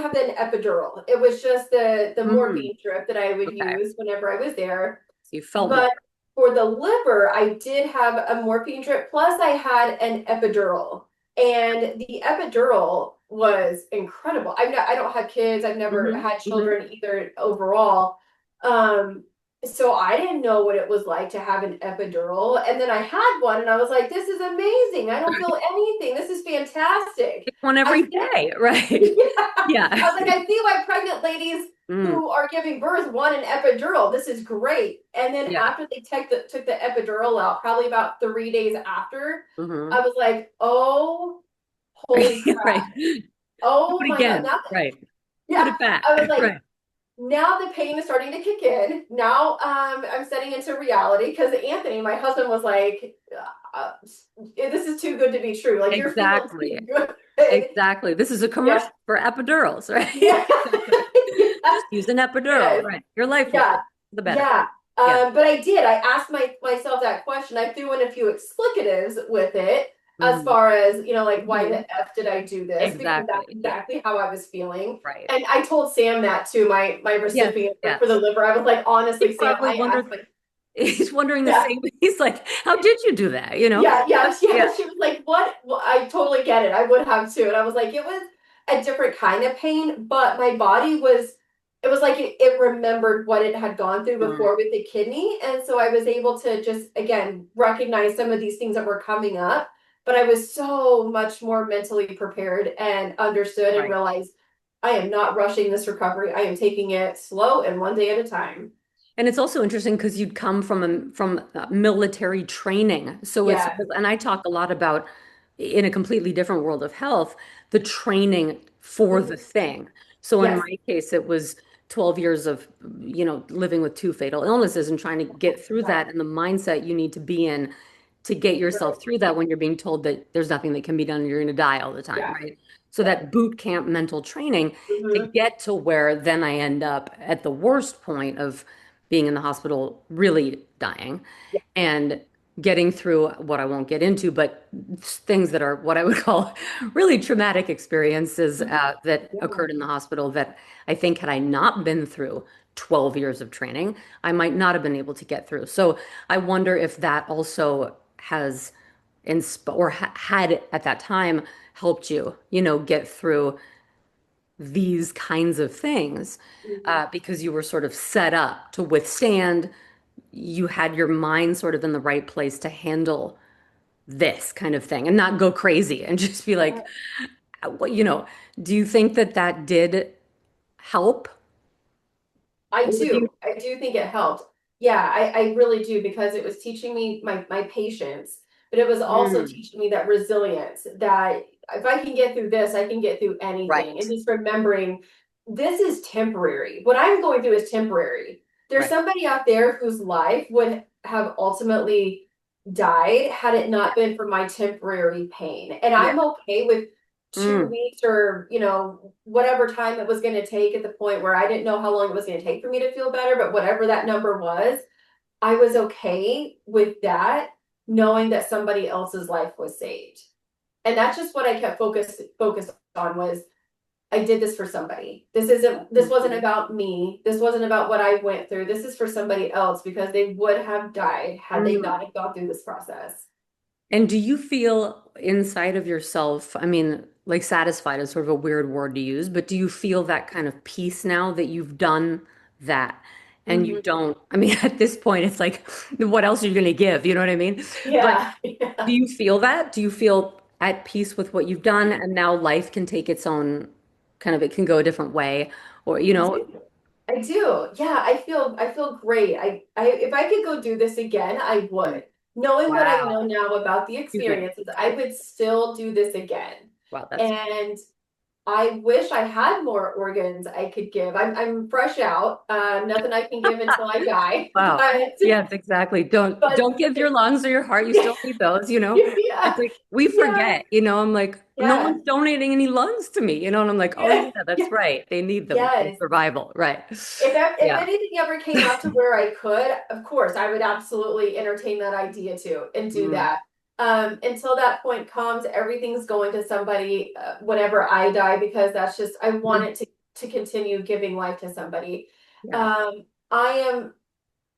have an epidural. It was just the Mm, morphine drip that I would okay. use whenever I was there. So you felt more. But for the liver, I did have a morphine drip, plus I had an epidural. And the epidural was incredible. I don't have kids. I've never Hmm. had Hmm. children either overall. Um, so I didn't know what it was like to have an epidural. And then I had one and I was like, this is amazing. I don't feel anything. This is fantastic. Take one I every think day, right? yeah. Yeah. I was like, I see why pregnant ladies Mm, who are giving birth want an epidural. This is great. And then yeah. after they took the epidural out, probably about 3 days after, Hmm. I was like, oh, holy Right. crap. Do Oh it my God. again. Now, Right. Put yeah, it back. I was like, Right. now the pain is starting to kick in. Now I'm setting into reality because Anthony, my husband, was like, this is too good to be true. Like, you're feeling Exactly. too good. Exactly. This is a Yeah. commercial for epidurals, right? Yeah. Just use an epidural, Yes. right? Your life will Yeah. change for the better. Yeah. Yeah. But I did. I asked myself that question. I threw in a few explicatives with it as Hmm. far as, like, why Hmm. the F did I do this? Because that's Exactly. Yeah. exactly how I was feeling. Right. And I told Sam that too, my Yes. recipient for the Yes. liver. I was like, He honestly, Sam, probably I asked wondered, my he's wondering the yeah, same. He's like, how did you do that? yeah, yeah, Yeah. yeah. She was like, "What?" Well, I totally get it. I would have too. And I was like, it was a different kind of pain, but my body was. It was like it remembered what it had gone through Mm, before with the kidney, and so I was able to just again recognize some of these things that were coming up. But I was so much more mentally prepared and understood and right. realized I am not rushing this recovery. I am taking it slow and one day at a time. And it's also interesting because you'd come from military training. So it's, Yeah. and I talk a lot about in a completely different world of health, the training for the Mhm. thing. So in Yes. my case, it was 12 years of, living with two fatal illnesses and trying to get through Yeah. that and the mindset you need to be in to get yourself Right. through that when you're being told that there's nothing that can be done and you're going to die all the time, Yeah. right? So Yeah. that boot camp mental training to Mhm. get to where then I end up at the worst point of being in the hospital, really dying, Yeah. and getting through what I won't get into, but things that are what I would call really traumatic experiences Mhm. that Yeah. occurred in the hospital that I think had I not been through 12 years of training, I might not have been able to get through. So I wonder if that also has or had at that time helped you, get through these kinds of things Mhm. because you were sort of set up to withstand. You had your mind sort of in the right place to handle this kind of thing and not go crazy and just be Yeah. like, well, do you think that that did? help? I Or do you, do. I do think it helped. Yeah, I really do because it was teaching me my patience, but it was also Mm, teaching me that resilience that if I can get through this, I can get through anything. And right, just remembering this is temporary. What I'm going through is temporary. There's right. somebody out there whose life would have ultimately died had it not been for my temporary pain. And Yeah. I'm okay with two Mm, weeks or whatever time it was going to take at the point where I didn't know how long it was going to take for me to feel better, but whatever that number was, I was okay with that, knowing that somebody else's life was saved. And that's just what I kept focused on was I did this for somebody. This wasn't mhm, about me. This wasn't about what I went through. This is for somebody else because they would have died had they mm. not have gone through this process. And do you feel inside of yourself, I mean, like satisfied is sort of a weird word to use, but do you feel that kind of peace now that you've done that? And you Mhm. don't, I mean, at this point, it's like, what else are you going to give? You know what I mean? But Yeah. do Yeah. you feel that? Do you feel at peace with what you've done and now life can take its own kind of, it can go a different way? Or, you I know, do. I do. Yeah, I feel great. I if I could go do this again, I would. Knowing what I know wow. now about the Excuse me. experiences, I would still do this again. Wow, that's And I wish I had more organs I could give. I'm fresh out. Nothing I can give until I die. wow. But Yes, exactly. but Don't give your lungs or your heart. You yeah, still need those, you know. It's yeah, like we yeah, forget, you know, I'm like, no yeah, one's donating any lungs to me, you know, and I'm like, oh yeah, yeah, that's yeah. right. They need them for Yes. survival. Right. If Yeah. anything ever came up to where I could, of course, I would absolutely entertain that idea too and do Mm, that. Until that point comes, everything's going to somebody whenever I die because that's just I want mhm. it to continue giving life to somebody. Yeah. Um, I am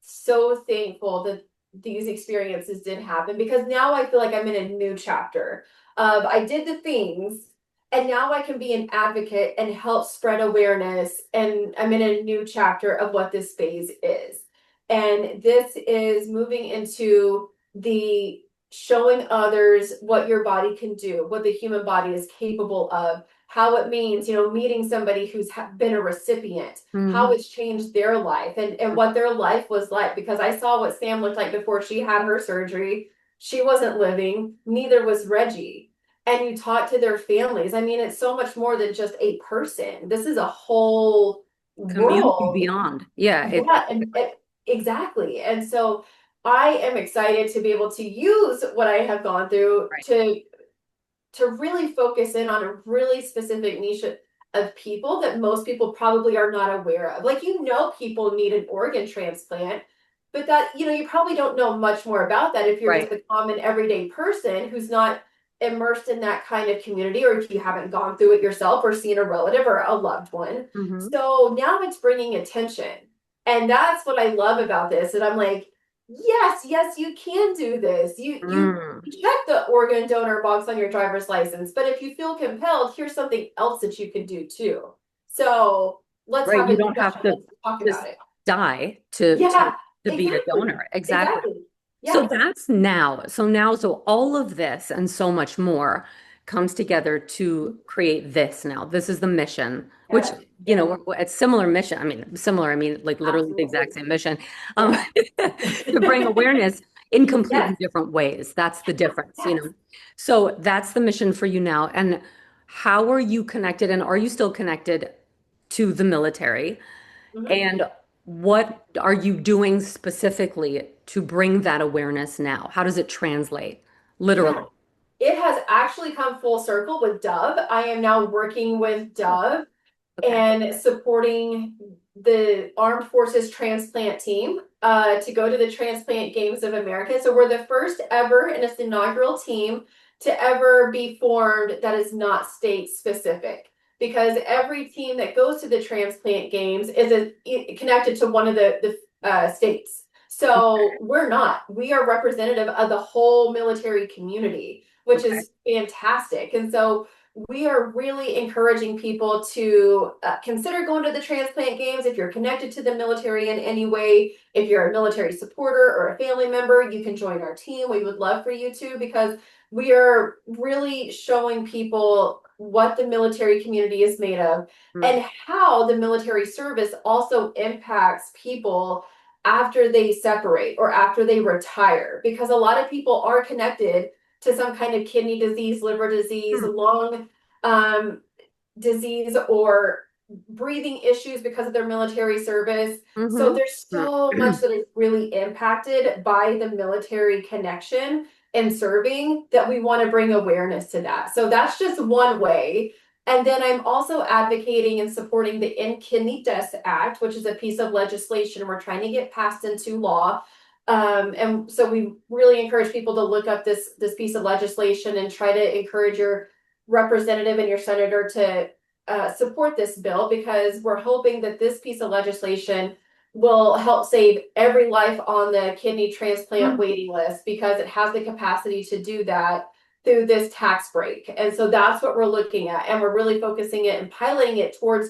so thankful that these experiences did happen because now I feel like I'm in a new chapter of I did the things and now I can be an advocate and help spread awareness and I'm in a new chapter of what this phase is. And this is moving into the showing others what your body can do, what the human body is capable of, how it means, meeting somebody who's been a recipient, how Mhm. it's changed their life and what their life was like because I saw what Sam looked like before she had her surgery. She wasn't living, neither was Reggie. And you talk to their families. I mean, it's so much more than just a person. This is a whole Community world. beyond. Yeah. Yeah, and exactly. And so I am excited to be able to use what I have gone through Right. to really focus in on a really specific niche of people that most people probably are not aware of. Like, people need an organ transplant, but that, you probably don't know much more about that if you're just Right. a common everyday person who's not immersed in that kind of community, or if you haven't gone through it yourself or seen a relative or a loved one. Hmm. So now it's bringing attention. And that's what I love about this. And I'm like, yes, yes, you can do this. You Mm. check the organ donor box on your driver's license, but if you feel compelled, here's something else that you can do too. So let's Right. have You a don't have discussion. to Let's talk about just it. die Yeah, to be a exactly. donor. Exactly. Exactly. So Yes. that's now. So all of this and so much more comes together to create this now. This is the mission, which, Yes. Yes. it's similar mission. I mean, similar, I mean, like literally the exact Absolutely. same mission, Yeah. to bring awareness in completely Yes. different ways. That's the difference, you Yes. know. So that's the mission for you now. And how are you connected? And are you still connected to the military? Mhm. And what are you doing specifically to bring that awareness now? How does it translate? Yeah. Literally. It has actually come full circle with Dove. I am now working with Oh, Dove okay. and supporting the Armed Forces transplant team to go to the Transplant Games of America. So we're the first ever in its inaugural team to ever be formed that is not state specific. Because every team that goes to the Transplant Games is connected to one of the states. So we're not. We are representative of the whole military community, which Okay. is fantastic. And so we are really encouraging people to consider going to the transplant games if you're connected to the military in any way. If you're a military supporter or a family member, you can join our team. We would love for you to because we are really showing people what the military community is made of Mm. and how the military service also impacts people after they separate or after they retire. Because a lot of people are connected to some kind of kidney disease, liver disease, Mm. lung disease, or breathing issues because of their military service. So Mhm. there's so much that is really impacted by the military connection and serving that we want to bring awareness to that. So that's just one way. And then I'm also advocating and supporting the End Kidney Deaths Act, which is a piece of legislation we're trying to get passed into law. And so we really encourage people to look up this piece of legislation and try to encourage your representative and your senator to support this bill, because we're hoping that this piece of legislation will help save every life on the kidney transplant Mm. waiting list, because it has the capacity to do that through this tax break. And so that's what we're looking at. And we're really focusing it and piloting it towards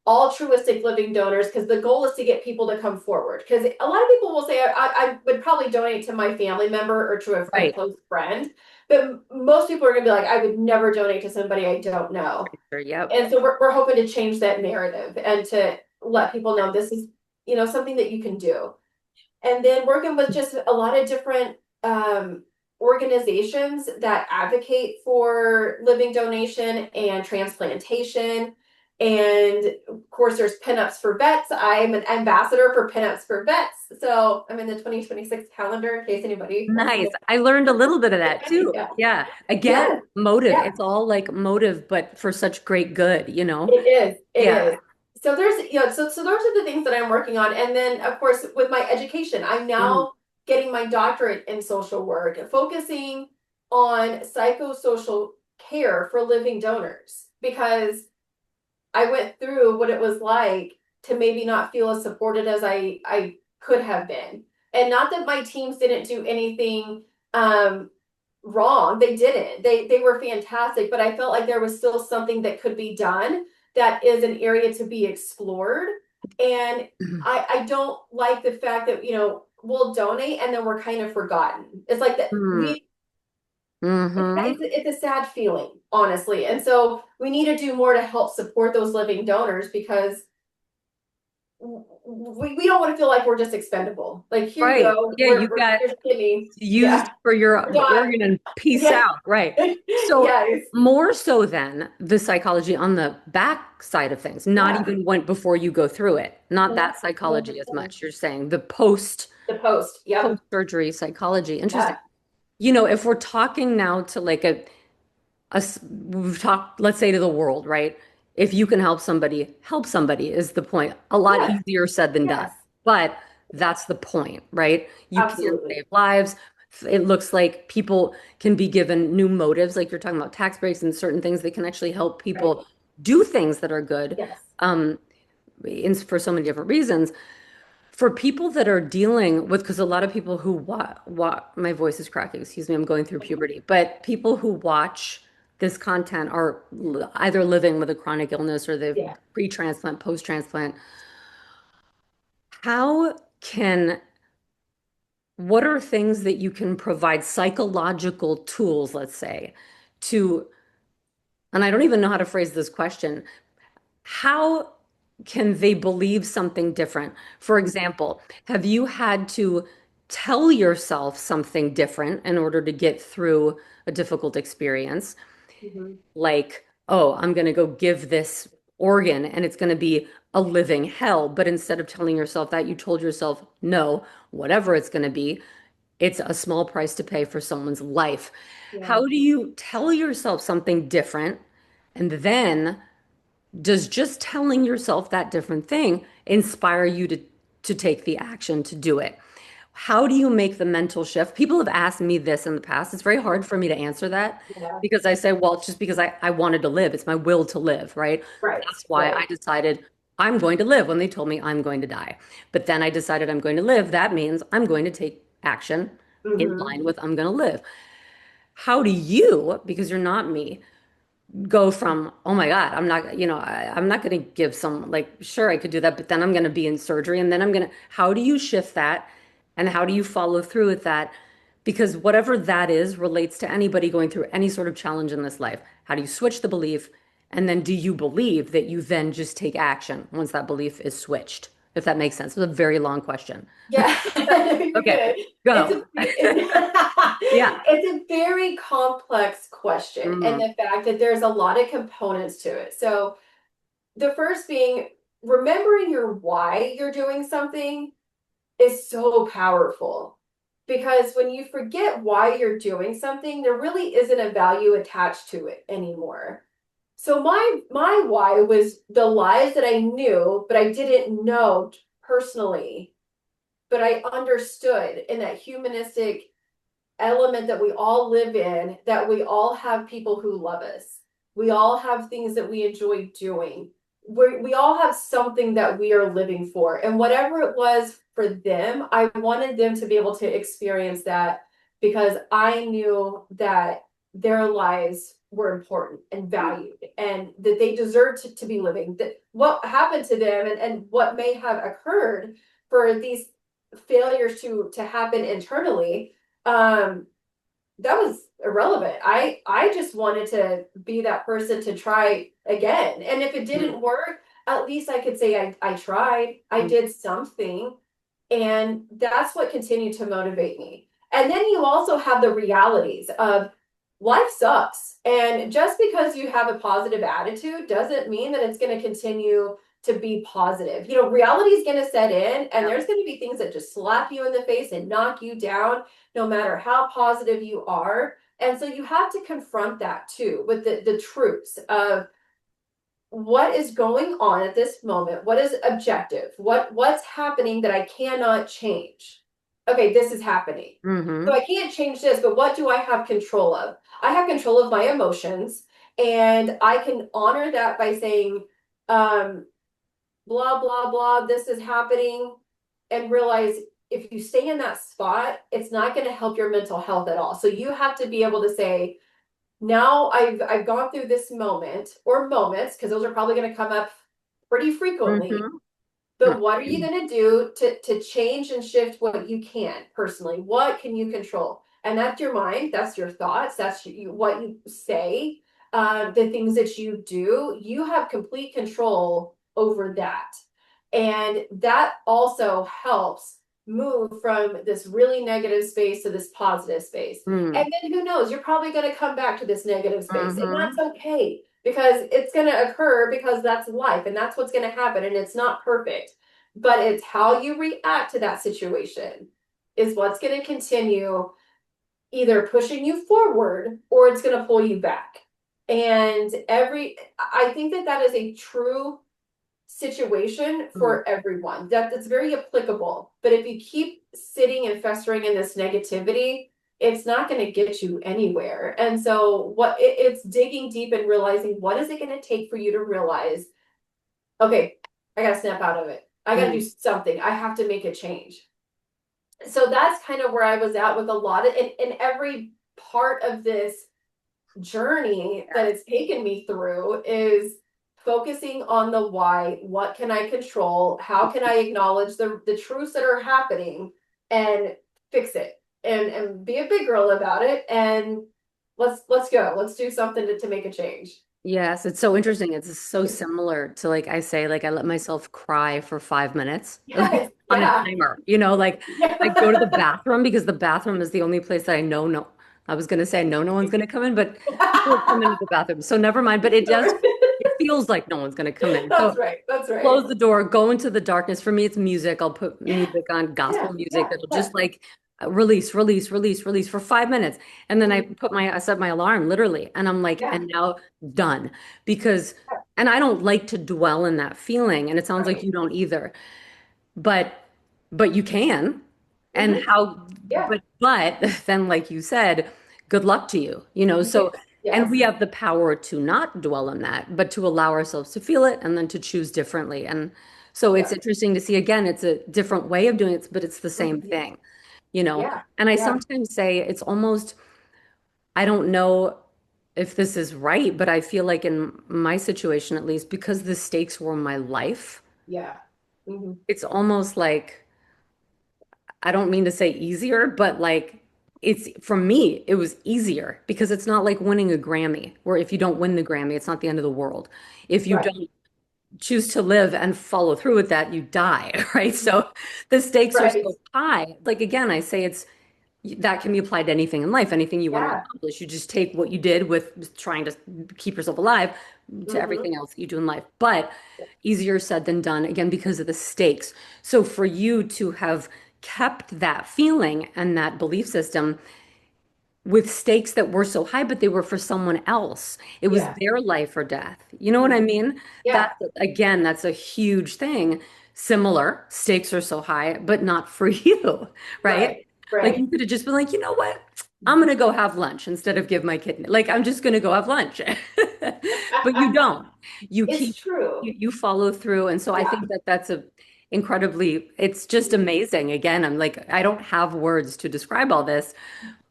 altruistic living donors, because the goal is to get people to come forward. Because a lot of people will say, I would probably donate to my family member or to a Right. close friend. But most people are going to be like, I would never donate to somebody I don't know. Sure. Yep. And so we're hoping to change that narrative and to let people know this is, something that you can do. And then working with just a lot of different organizations that advocate for living donation and transplantation. And of course, there's pinups for vets. I'm an ambassador for pinups for vets. So I'm in the 2026 calendar in case anybody wants to Nice. go. I learned a little bit of that too. Yeah. Yeah. Again, Yes. motive. Yeah. It's all like motive, but for such great good, you know? It is. It Yeah. is. So there's, so those are the things that I'm working on. And then of course with my education, I'm Mm. now getting my doctorate in social work, focusing on psychosocial care for living donors, because I went through what it was like to maybe not feel as supported as I could have been. And not that my teams didn't do anything um wrong. They didn't. They were fantastic, but I felt like there was still something that could be done, that is an area to be explored. And I don't like the fact that, we'll donate and then we're kind of forgotten. It's like that Mm. we Hmm. it's a sad feeling, honestly. And so we need to do more to help support those living donors, because we don't want to feel like we're just expendable. Like, here you Right. go, Yeah, you got here's kidney. used Yeah, for we're your done. organ and peace Yeah. out. Right. So Yes. more so than the psychology on the back side of things, not Yeah. even when before you go through it, not Mhm. that psychology as Mhm. much. You're saying the post Yep. surgery psychology. Interesting. Yeah. If we're talking now to like we've talked, let's say to the world, right? If you can help somebody is the point. A lot Yes. easier said than done, Yes. but that's the point, right? You can Absolutely. save lives. It looks like people can be given new motives, like you're talking about tax breaks and certain things that can actually help Right. people do things that are good, Yes. um, for so many different reasons. For people that are dealing with, because a lot of people who my voice is cracking, excuse me, I'm going through puberty, but people who watch this content are either living with a chronic illness or they've Yeah. pre-transplant, post-transplant. How can, what are things that you can provide psychological tools, let's say, to, and I don't even know how to phrase this question, how can they believe something different? For example, have you had to tell yourself something different in order to get through a difficult experience? Mhm. Like, oh, I'm going to go give this organ and it's going to be a living hell. But instead of telling yourself that, you told yourself, no, whatever it's going to be, it's a small price to pay for someone's life. Yeah. How do you tell yourself something different? And then does just telling yourself that different thing inspire you to take the action to do it? How do you make the mental shift? People have asked me this in the past. It's very hard for me to answer that Yeah. because I say, well, it's just because I wanted to live. It's my will to live, right? Right. That's why I Right. decided I'm going to live when they told me I'm going to die. But then I decided I'm going to live. That means I'm going to take action in Hmm. line with I'm going to live. How do you, because you're not me, go from, oh my God, I'm not, I'm not going to give some, like, sure, I could do that, but then I'm going to be in surgery and then how do you shift that and how do you follow through with that because whatever that is relates to anybody going through any sort of challenge in this life. How do you switch the belief? And then do you believe that you then just take action once that belief is switched? If that makes sense. It's a very long question. Yeah, you're Okay, good. It's go. a it's, Yeah. it's a very complex question, and Mm, the fact that there's a lot of components to it. So the first being remembering your why you're doing something is so powerful because when you forget why you're doing something, there really isn't a value attached to it anymore. So my why was the lies that I knew, but I didn't know personally, but I understood in that humanistic element that we all live in, that we all have people who love us. We all have things that we enjoy doing. We all have something that we are living for. And whatever it was for them, I wanted them to be able to experience that because I knew that their lives were important and valued and that they deserved to be living. That what happened to them and what may have occurred for these failures to happen internally, um that was irrelevant. I just wanted to be that person to try again. And if it mm, didn't work, at least I could say I tried. I mm, did something. And that's what continued to motivate me. And then you also have the realities of life sucks. And just because you have a positive attitude doesn't mean that it's going to continue to be positive. You know, reality is going to set in, and yep. there's going to be things that just slap you in the face and knock you down, no matter how positive you are. And so you have to confront that too with the truths of what is going on at this moment, what is objective, what's happening that I cannot change. Okay, this is happening, so Hmm. I can't change this, but what do I have control of? I have control of my emotions, and I can honor that by saying blah blah blah, this is happening, and realize if you stay in that spot, it's not going to help your mental health at all. So you have to be able to say, now I've gone through this moment or moments, because those are probably going to come up pretty frequently. Hmm. But what are you going to do to change and shift what you can personally? What can you control? And that's your mind, that's your thoughts, that's what you say, the things that you do. You have complete control over that. And that also helps move from this really negative space to this positive space. Mm, And then who knows, you're probably going to come back to this negative space, and that's hmm. okay because it's going to occur because that's life and that's what's going to happen, and it's not perfect, but it's how you react to that situation is what's going to continue either pushing you forward or it's going to pull you back. And I think that that is a true situation Mm. for everyone, that's very applicable. But if you keep sitting and festering in this negativity, it's not going to get you anywhere. And so it's digging deep and realizing what is it going to take for you to realize, okay, I got to snap out of it, I got to do Mm. something, I have to make a change. So that's kind of where I was at with a lot of in every part of this journey that it's taken me through is focusing on the why. What can I control? How can I acknowledge the truths that are happening and fix it and be a big girl about it, and let's go. Let's do something to make a change. Yes, it's so interesting. It's so similar to like I say, like I let myself cry for 5 minutes like, Yes, on a yeah. timer. Like I go to the bathroom because the bathroom is the only place that I know no. I was gonna say no one's gonna come in, but people come into the bathroom. So never mind. But it feels like no one's gonna come in. So That's right. That's right. close the door, go into the darkness. For me, it's music. I'll put Yeah, music on, yeah, gospel music yeah, that'll yeah. just like release, release, release, release for 5 minutes. And then Mhm. I set my alarm literally. And I'm like, Yeah, and now done. Because, yeah, and I don't like to dwell in that feeling. And it sounds like right. you don't either. But, but you can. And Hmm. how, Yeah. but then, like you said, good luck to you, so, Yes. and we Yes. have the power to not dwell on that, but to allow ourselves to feel it and then to choose differently. And so it's Yeah. interesting to see again, it's a different way of doing it, but it's the same Mhm. thing. Yeah. And I Yeah. sometimes say it's almost, I don't know if this is right, but I feel like in my situation, at least, because the stakes were my life, Yeah. Hmm. it's almost like, I don't mean to say easier, but like it's for me, it was easier because it's not like winning a Grammy, where if you don't win the Grammy, it's not the end of the world. If you Right. don't choose to live and follow through with that, you die, right? So the stakes are Right. so high. Like again, I say it's that can be applied to anything in life, anything you want to Yeah. accomplish. You just take what you did with trying to keep yourself alive to Hmm. everything else that you do in life. But easier said than done, again, because of the stakes. So for you to have kept that feeling and that belief system with stakes that were so high, but they were for someone else. It was Yeah. their life or death. You know what I Mhm. mean? Yeah. That's again, that's a huge thing. Similar, stakes are so high, but not for you, right? Right. Like Right. you could have just been like, you know what? I'm gonna go have lunch instead of give my kid. Like I'm just gonna go have lunch. But you don't. You It's keep true. you follow through. And so I Yeah. think that that's a incredibly, it's just amazing. Again, I'm like, I don't have words to describe all this,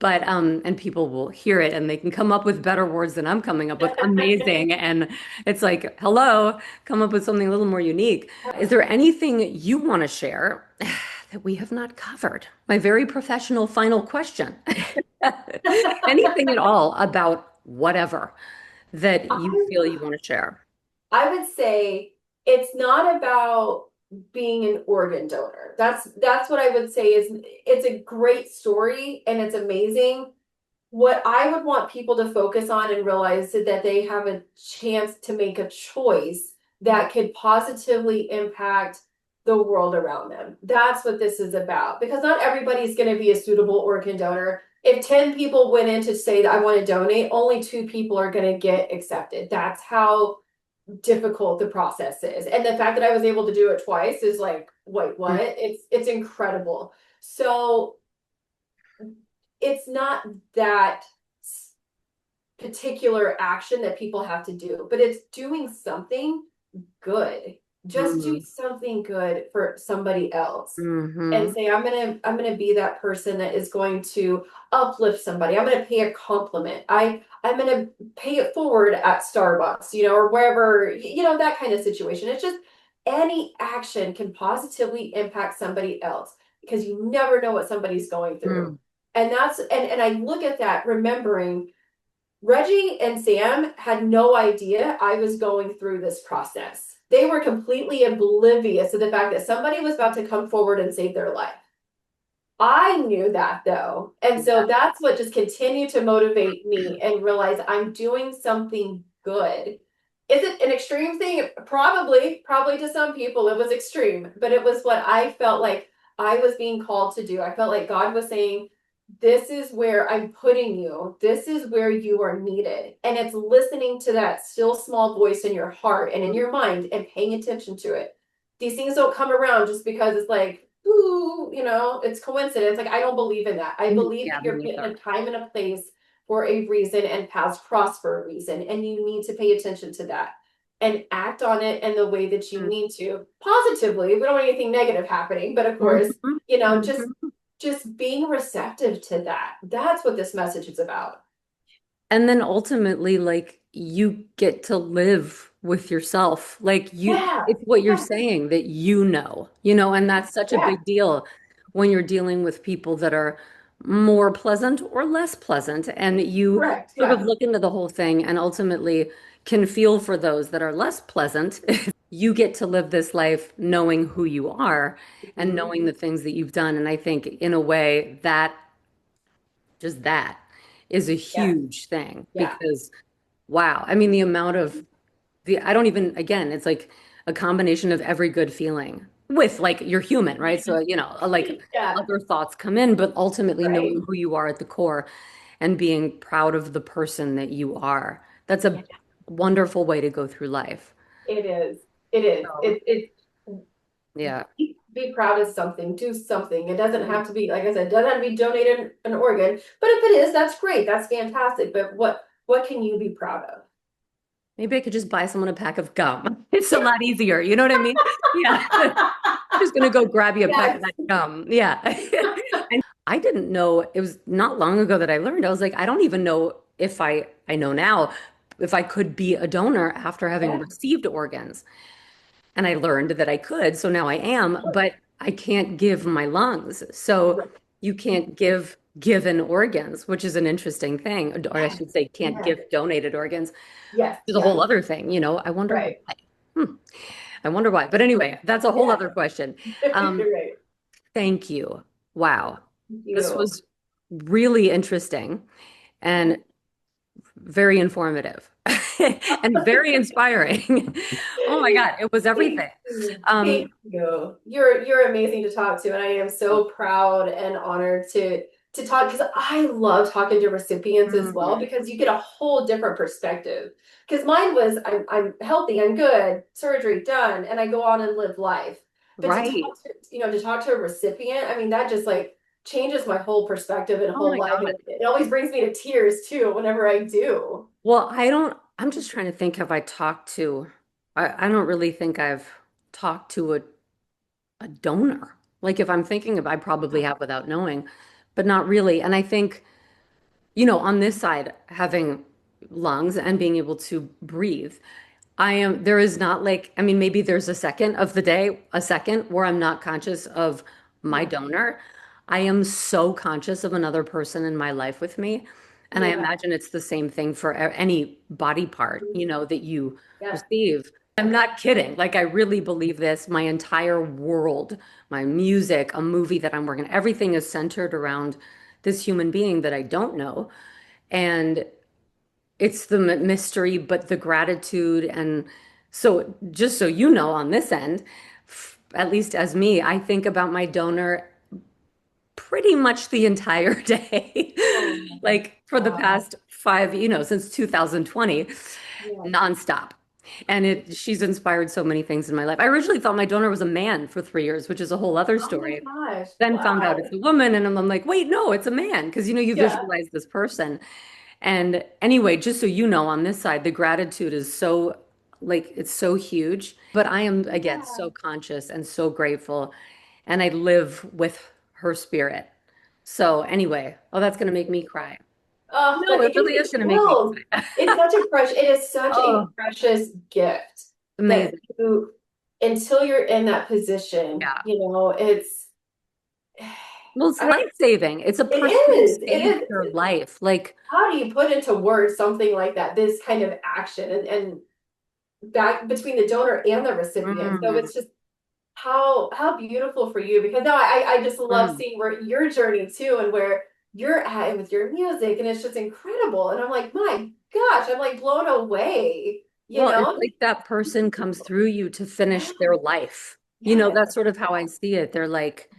but and people will hear it and they can come up with better words than I'm coming up with. Amazing. And it's like, hello, come up with something a little more unique. Is there anything you want to share that we have not covered? My very professional final question. Anything at all about whatever that you feel you want to share? I would say it's not about being an organ donor. That's what I would say is it's a great story and it's amazing. What I would want people to focus on and realize is that they have a chance to make a choice that could positively impact the world around them. That's what this is about. Because not everybody's going to be a suitable organ donor. If 10 people went in to say that I want to donate, only 2 people are going to get accepted. That's how difficult the process is. And the fact that I was able to do it twice is like, wait, what? It's incredible. So it's not that particular action that people have to do, but it's doing something good. Just do Mm-hmm. something good for somebody else. And Mm-hmm. say, I'm gonna be that person that is going to uplift somebody. I'm gonna pay a compliment. I'm gonna pay it forward at Starbucks, or wherever, that kind of situation. It's just any action can positively impact somebody else because you never know what somebody's going through. And and I look at that remembering Reggie and Sam had no idea I was going through this process. They were completely oblivious to the fact that somebody was about to come forward and save their life. I knew that though. And so that's what just continued to motivate me and realize I'm doing something good. Is it an extreme thing? Probably to some people it was extreme, but it was what I felt like I was being called to do. I felt like God was saying, this is where I'm putting you. This is where you are needed. And it's listening to that still small voice in your heart and in your mind and paying attention to it. These things don't come around just because it's like, ooh, it's coincidence. Like, I don't believe in that. I believe Yeah, that me you're put in neither. a time and a place for a reason and paths cross for a reason. And you need to pay attention to that and act on it in the way that you need to positively. We don't want anything negative happening, but of course, Mhm. just Mhm. being receptive to that. That's what this message is about. And then ultimately, like you get to live with yourself. Like Yeah. it's what you're Yeah. saying that and that's such a Yeah. big deal when you're dealing with people that are more pleasant or less pleasant. And you Correct. sort of Yeah. look into the whole thing and ultimately can feel for those that are less pleasant. You get to live this life knowing who you are and Mhm. knowing the things that you've done. And I think in a way that just that is a Yeah. huge thing Yeah. because wow, I mean the amount of the I don't even again, it's like a combination of every good feeling with like you're human, right? So, like Yeah. other thoughts come in, but ultimately Right. knowing who you are at the core and being proud of the person that you are. That's Yeah. a wonderful way to go through life. It is. It is. So, It yeah. be proud of something, do something. It doesn't have to be, like I said, it doesn't have to be donated an organ. But if it is, that's great. That's fantastic. But what can you be proud of? Maybe I could just buy someone a pack of gum. It's a lot easier. You know what I mean? Yeah. Just gonna go grab you a pack of Yes. that gum. Yeah. And I didn't know it was not long ago that I learned. I was like, I don't even know if I know now if I could be a donor after having Yeah. received organs. And I learned that I could, so now I am, but I can't give my lungs. So Right. you can't give given organs, which is an interesting thing, or I Yes. should say, can't Yes. give donated organs, Yes. is a Yeah. whole other thing. I wonder why. Right. Hmm. I wonder why. But anyway, that's a whole Yeah. other question. Um, You're right. thank you. Wow. Thank This you. was really interesting and very informative and very inspiring. Oh my God, it was Thank everything. you. Um, Thank you. You're amazing to talk to, and I am so proud and honored to talk because I love talking to recipients as well mm, because you get a whole different perspective. Because mine was I'm healthy, I'm good, surgery done, and I go on and live life. But to right. talk to to talk to a recipient, I mean that just like changes my whole perspective and Oh whole my life, and God. it always brings me to tears too whenever I do. Well, I'm just trying to think, have I talked to, I don't really think I've talked to a donor. Like if I'm thinking of, I probably have without knowing, but not really. And I think, on this side, having lungs and being able to breathe, there is not like, I mean, maybe there's a second of the day, a second where I'm not conscious of my Yeah, donor. I am so conscious of another person in my life with me. And I yeah, imagine it's the same thing for any body part, that you yeah. receive. I'm not kidding. Like, I really believe this. My entire world, my music, a movie that I'm working, everything is centered around this human being that I don't know. And it's the mystery, but the gratitude. And so, just so you know, on this end, at least as me, I think about my donor pretty much the entire day. Oh, Like for the wow. past since 2020, Yeah. nonstop. And she's inspired so many things in my life. I originally thought my donor was a man for 3 years, which is a whole other Oh my story. gosh. Then found out it's Wow. a woman, and I'm like, wait, no, it's a man, because you Yeah. visualize this person. And anyway, just so you know, on this side, the gratitude is so, like, it's so huge. But I am, again, so Yeah. conscious and so grateful. And I live with her spirit. So anyway, oh, that's going to make me cry. Oh, No, but it it gives really me is going to make me chills. cry. It is such a Oh, precious gift that amazing. you, until you're in that position, Yeah. it's, Well, it's I mean, life-saving. It's a it person who saved is. your life. Like, How do you put into words something like that, this kind of action and back between the donor and the recipient? So mm, it's just how beautiful for you because no, I just love mm. seeing where your journey too and where you're at with your music and it's just incredible and I'm like my gosh I'm like blown away you Well, it's know like that person comes through you to finish yeah their life. yes That's sort of how I see it. They're like,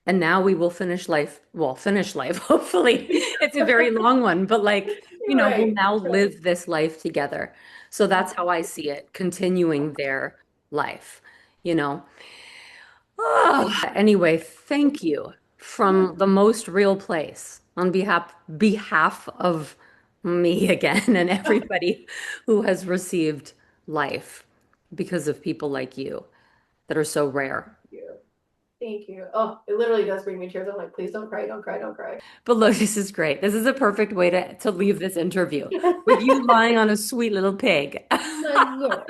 and now we will finish life. Well, finish life. Hopefully, it's a very long one, but like, you're we'll right now you're right live this life together. So that's how I see it, continuing their life, you know. Anyway, thank you yeah from the most real place on behalf of me again and everybody who has received life because of people like you that are so rare. thank you oh it literally does bring me tears I'm like please don't cry don't cry don't cry But look, this is great. This is a perfect way to leave this interview with you lying on a sweet little pig. my lord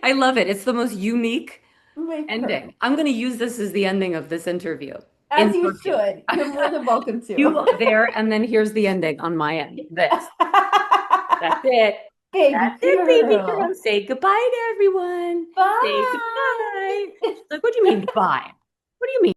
I love it. It's the most unique my ending. pearl I'm going to use this as the ending of this interview. as you Interview. should you're more than welcome to You there, and then here's the ending on my end. This. That's it. baby That's it, baby girl. girl Say goodbye to everyone. Say bye goodbye. She's like, what do you mean goodbye? What do you mean?